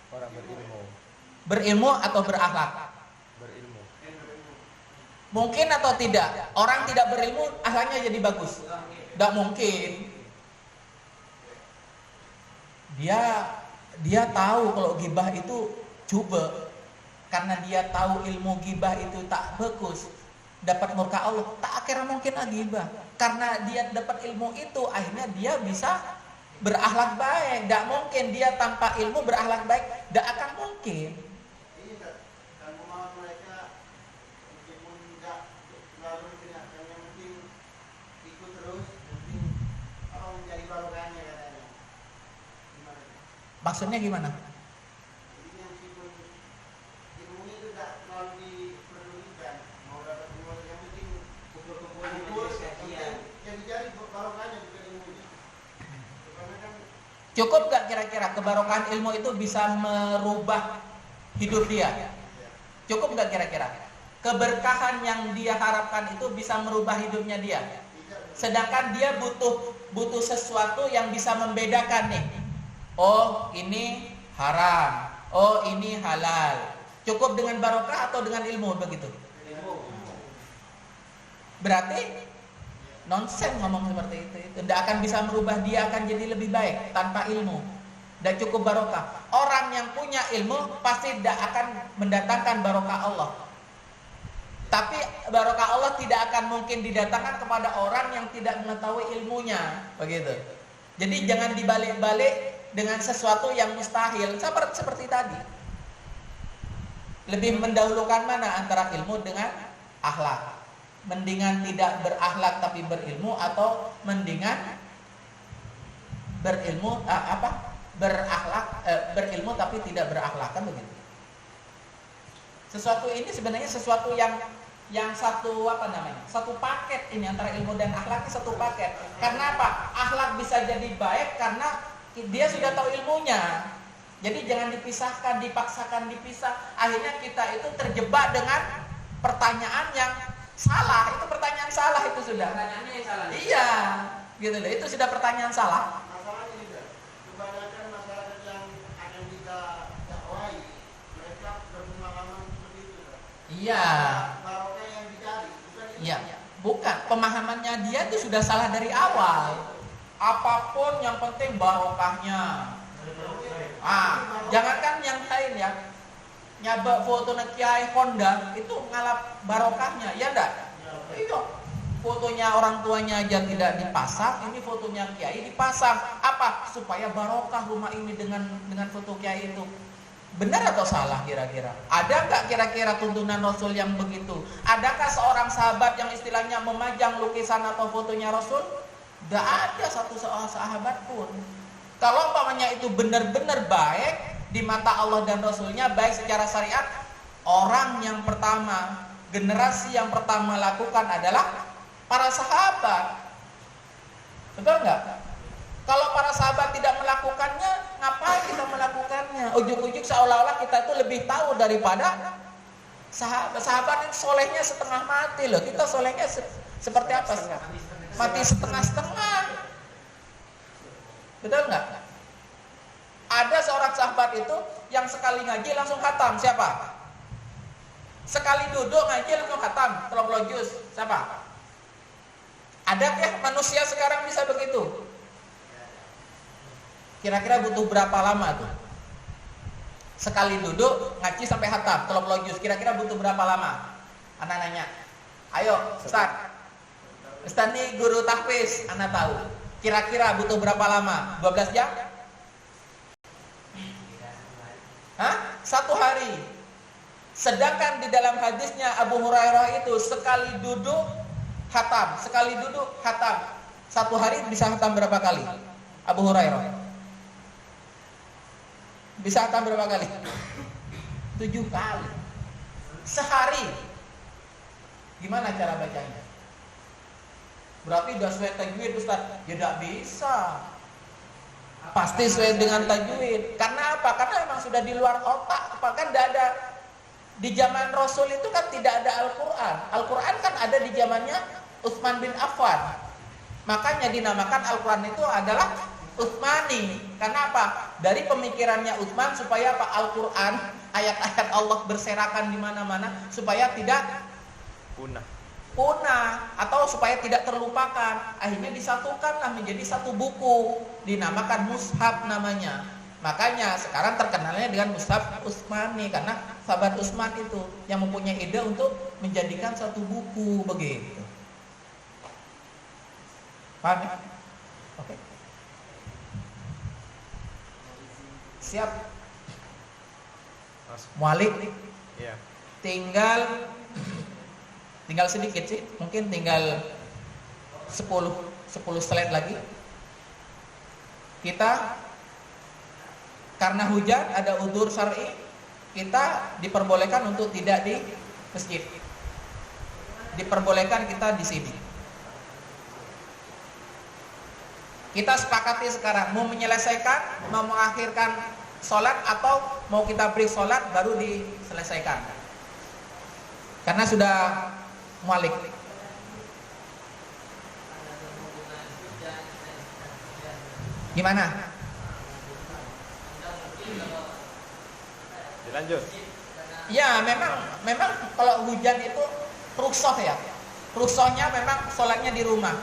Orang berilmu. Berilmu atau berakhlak? Berilmu. Mungkin atau tidak? Orang tidak berilmu akhlaknya jadi bagus? Tidak mungkin. Dia tahu kalau ghibah itu coba. karena dia tahu ilmu ghibah itu tak bagus, dapat murka Allah, tak akhirnya mungkin ghibah. Karena dia dapat ilmu itu, akhirnya dia bisa berakhlak baik. Tidak mungkin dia tanpa ilmu berakhlak baik, tidak akan mungkin. Maksudnya gimana? Cukup gak kira-kira kebarokahan ilmu itu bisa merubah hidup dia? Cukup gak kira-kira? Keberkahan yang dia harapkan itu bisa merubah hidupnya dia. Sedangkan dia butuh sesuatu yang bisa membedakan nih. Oh, ini haram. Oh, ini halal. Cukup dengan barokah atau dengan ilmu begitu? Berarti nonsen ngomong seperti itu. Tidak akan bisa merubah dia akan jadi lebih baik tanpa ilmu. Dan cukup barokah. Orang yang punya ilmu pasti tidak akan mendatangkan barokah Allah. Tapi barokah Allah tidak akan mungkin didatangkan kepada orang yang tidak mengetahui ilmunya, begitu. Jadi jangan dibalik-balik dengan sesuatu yang mustahil. Seperti tadi. Lebih mendahulukan mana antara ilmu dengan akhlak? Mendingan tidak berakhlak tapi berilmu, atau mendingan berilmu berilmu tapi tidak berakhlak, kan begitu. Sesuatu ini sebenarnya sesuatu yang satu satu paket ini, antara ilmu dan akhlak ini satu paket. Karena apa? Akhlak bisa jadi baik karena dia sudah tahu ilmunya. Jadi jangan dipisahkan, dipaksakan dipisah. Akhirnya kita itu terjebak dengan pertanyaan yang salah. Itu pertanyaan salah itu sudah. Pertanyaannya yang salah. Iya, gitu loh. Itu sudah pertanyaan salah. Masalahnya juga, kebanyakan masyarakat yang akan kita dakwai, mereka berpengalaman seperti itu. Iya. Barokah yang dicari, bukan itu. Iya, bukan. Pemahamannya dia itu sudah salah dari awal. Apapun yang penting barokahnya. Jangankan yang lain ya. Nyabak foto Kiai Honda itu ngalap barokahnya, ya enggak? Iya. Fotonya orang tuanya aja tidak dipasang, ini fotonya Kiai dipasang. Apa? Supaya barokah rumah ini dengan foto Kiai itu. Benar atau salah kira-kira? Ada nggak kira-kira tuntunan Rasul yang begitu? Adakah seorang sahabat yang istilahnya memajang lukisan atau fotonya Rasul? Nggak ada satu sahabat pun. Kalau umpamanya itu benar-benar baik di mata Allah dan Rasulnya, baik secara syariat, orang yang pertama, generasi yang pertama lakukan adalah para sahabat. Betul nggak? Kalau para sahabat tidak melakukannya, ngapain kita melakukannya? Ujuk-ujuk seolah-olah kita itu lebih tahu daripada sahabat. Sahabat itu solehnya setengah mati loh. Kita solehnya seperti apa? Mati setengah-setengah. Betul nggak? Ada seorang sahabat itu yang sekali ngaji langsung khatam. Siapa? Sekali duduk ngaji langsung khatam 30 juz. Siapa? Ada ya manusia sekarang bisa begitu? Kira-kira butuh berapa lama tuh? Sekali duduk ngaji sampai khatam 30 juz. Kira-kira butuh berapa lama? Anak nanya. Ayo, Ustaz. Ustaz nih guru tahfiz, anak tahu. Kira-kira butuh berapa lama? 12 jam? Hah? 1 hari. Sedangkan di dalam hadisnya Abu Hurairah itu sekali duduk khatam, sekali duduk khatam. 1 hari bisa khatam berapa kali? Abu Hurairah bisa khatam berapa kali? 7 kali sehari. Gimana cara bacanya? Berarti udah sesuai tajwid Ustaz? Ya tidak bisa. Pasti sesuai dengan tajwid. Karena apa? Karena memang sudah di luar otak. Kan tidak ada. Di zaman Rasul itu kan tidak ada Al-Quran. Al-Quran kan ada di zamannya Utsman bin Affan. Makanya dinamakan Al-Quran itu adalah Utsmani. Karena apa? Dari pemikirannya Utsman supaya apa? Al-Quran, ayat-ayat Allah berserakan di mana-mana supaya tidak punah atau supaya tidak terlupakan. Akhirnya disatukanlah menjadi satu buku, dinamakan mushaf namanya. Makanya sekarang terkenalnya dengan mushaf Utsmani karena sahabat Utsman itu yang mempunyai ide untuk menjadikan satu buku begitu. Paham ya? Oke. Siap. Mualik. Iya. Tinggal sedikit sih, mungkin tinggal 10 slide lagi. Kita karena hujan ada udzur syar'i, kita diperbolehkan untuk tidak di masjid. Diperbolehkan kita di sini. Kita sepakati sekarang mau menyelesaikan, mau mengakhirkan sholat atau mau kita break sholat baru diselesaikan. Karena sudah mualik. Gimana? Dilanjut. Ya, memang kalau hujan itu rukhsah ya. Rukhsahnya memang sholatnya di rumah.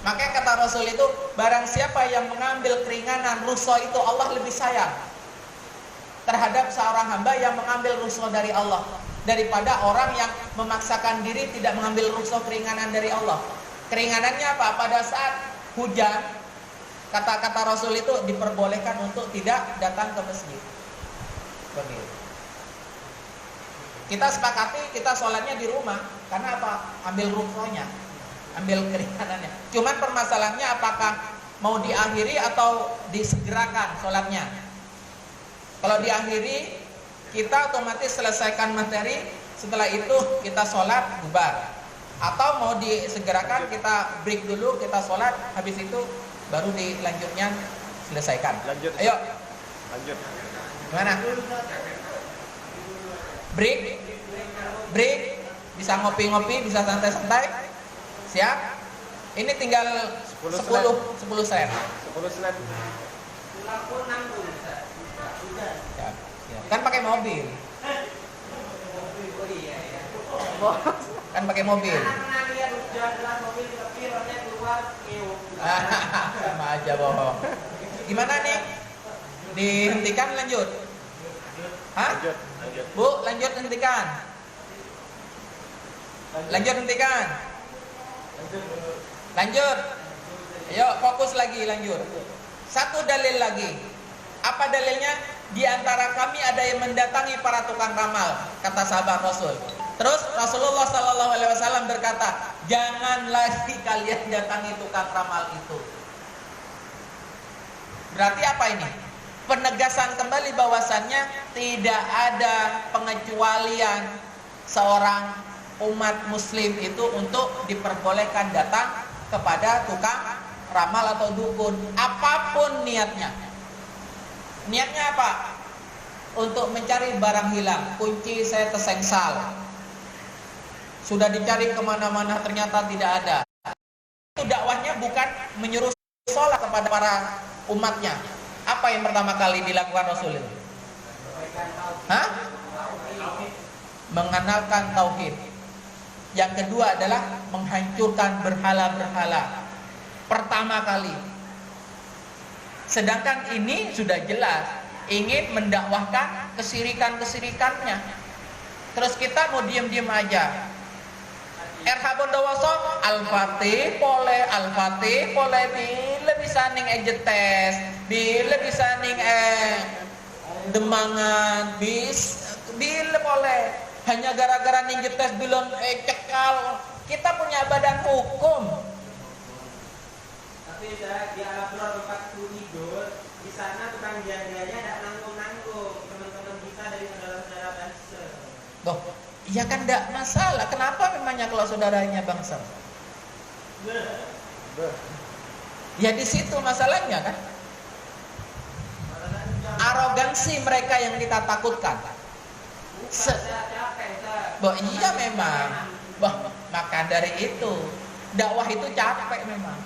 Makanya kata Rasul itu, barang siapa yang mengambil keringanan rukhsah itu Allah lebih sayang terhadap seorang hamba yang mengambil rukhsah dari Allah daripada orang yang memaksakan diri tidak mengambil rukhsah keringanan dari Allah. Keringanannya apa? Pada saat hujan, kata-kata Rasul itu diperbolehkan untuk tidak datang ke masjid. Begitu. Kita sepakati kita sholatnya di rumah. Karena apa? Ambil rukhsahnya, ambil keringanannya. Cuman permasalahannya apakah mau diakhiri atau disegerakan sholatnya. Kalau diakhiri, kita otomatis selesaikan materi. Setelah itu kita sholat bubar. Atau mau disegerakan, kita break dulu, kita sholat. Habis itu baru dilanjutnya selesaikan. Lanjut. Ayo. Lanjut. Gimana? Break. Bisa ngopi-ngopi, bisa santai-santai. Siap? Ini tinggal 10 slide. 10 slide. Lampu nanggung. Siap. Kan pakai mobil. Oh iya ya. Kan pakai mobil. Pernah lihat hujan deras mobil tapi rodnya keluar ngeuk. Sama aja bohong. Gimana nih? Dihentikan lanjut? Hah? Lanjut. Bu, lanjut hentikan. Lanjut hentikan. Lanjut. Ayo fokus lagi lanjut. Satu dalil lagi. Apa dalilnya? Di antara kami ada yang mendatangi para tukang ramal, kata sahabat Rasul. Terus Rasulullah SAW berkata, jangan lagi kalian datangi tukang ramal itu. Berarti apa ini? Penegasan kembali bahwasannya tidak ada pengecualian seorang umat muslim itu untuk diperbolehkan datang kepada tukang ramal atau dukun, apapun niatnya. Niatnya apa? Untuk mencari barang hilang. Kunci saya tersengsal. Sudah dicari kemana-mana ternyata tidak ada. Itu dakwahnya bukan menyuruh sholat kepada para umatnya. Apa yang pertama kali dilakukan Rasul itu? Hah? Mengenalkan tauhid. Yang kedua adalah menghancurkan berhala-berhala. Pertama kali. Sedangkan ini sudah jelas ingin mendakwahkan kesirikan-kesirikannya. Terus kita mau diam-diam aja. RH Bondowoso Al-Fatih boleh bila bisa ning ejetes, bila bisa ning demangan, bila boleh. Hanya gara-gara ning jetes belum cekal. Kita punya badan hukum. Tapi di Al-Abrar 40 Idul, di sana tukang jaganya tidak nanggung-nanggung. Teman-teman kita dari saudara-saudara bangsa. Loh, ya kan tidak masalah. Kenapa memangnya kalau saudaranya bangsa? Ya di situ masalahnya kan. Arogansi mereka yang kita takutkan. Iya memang. Maka dari itu dakwah itu capek memang.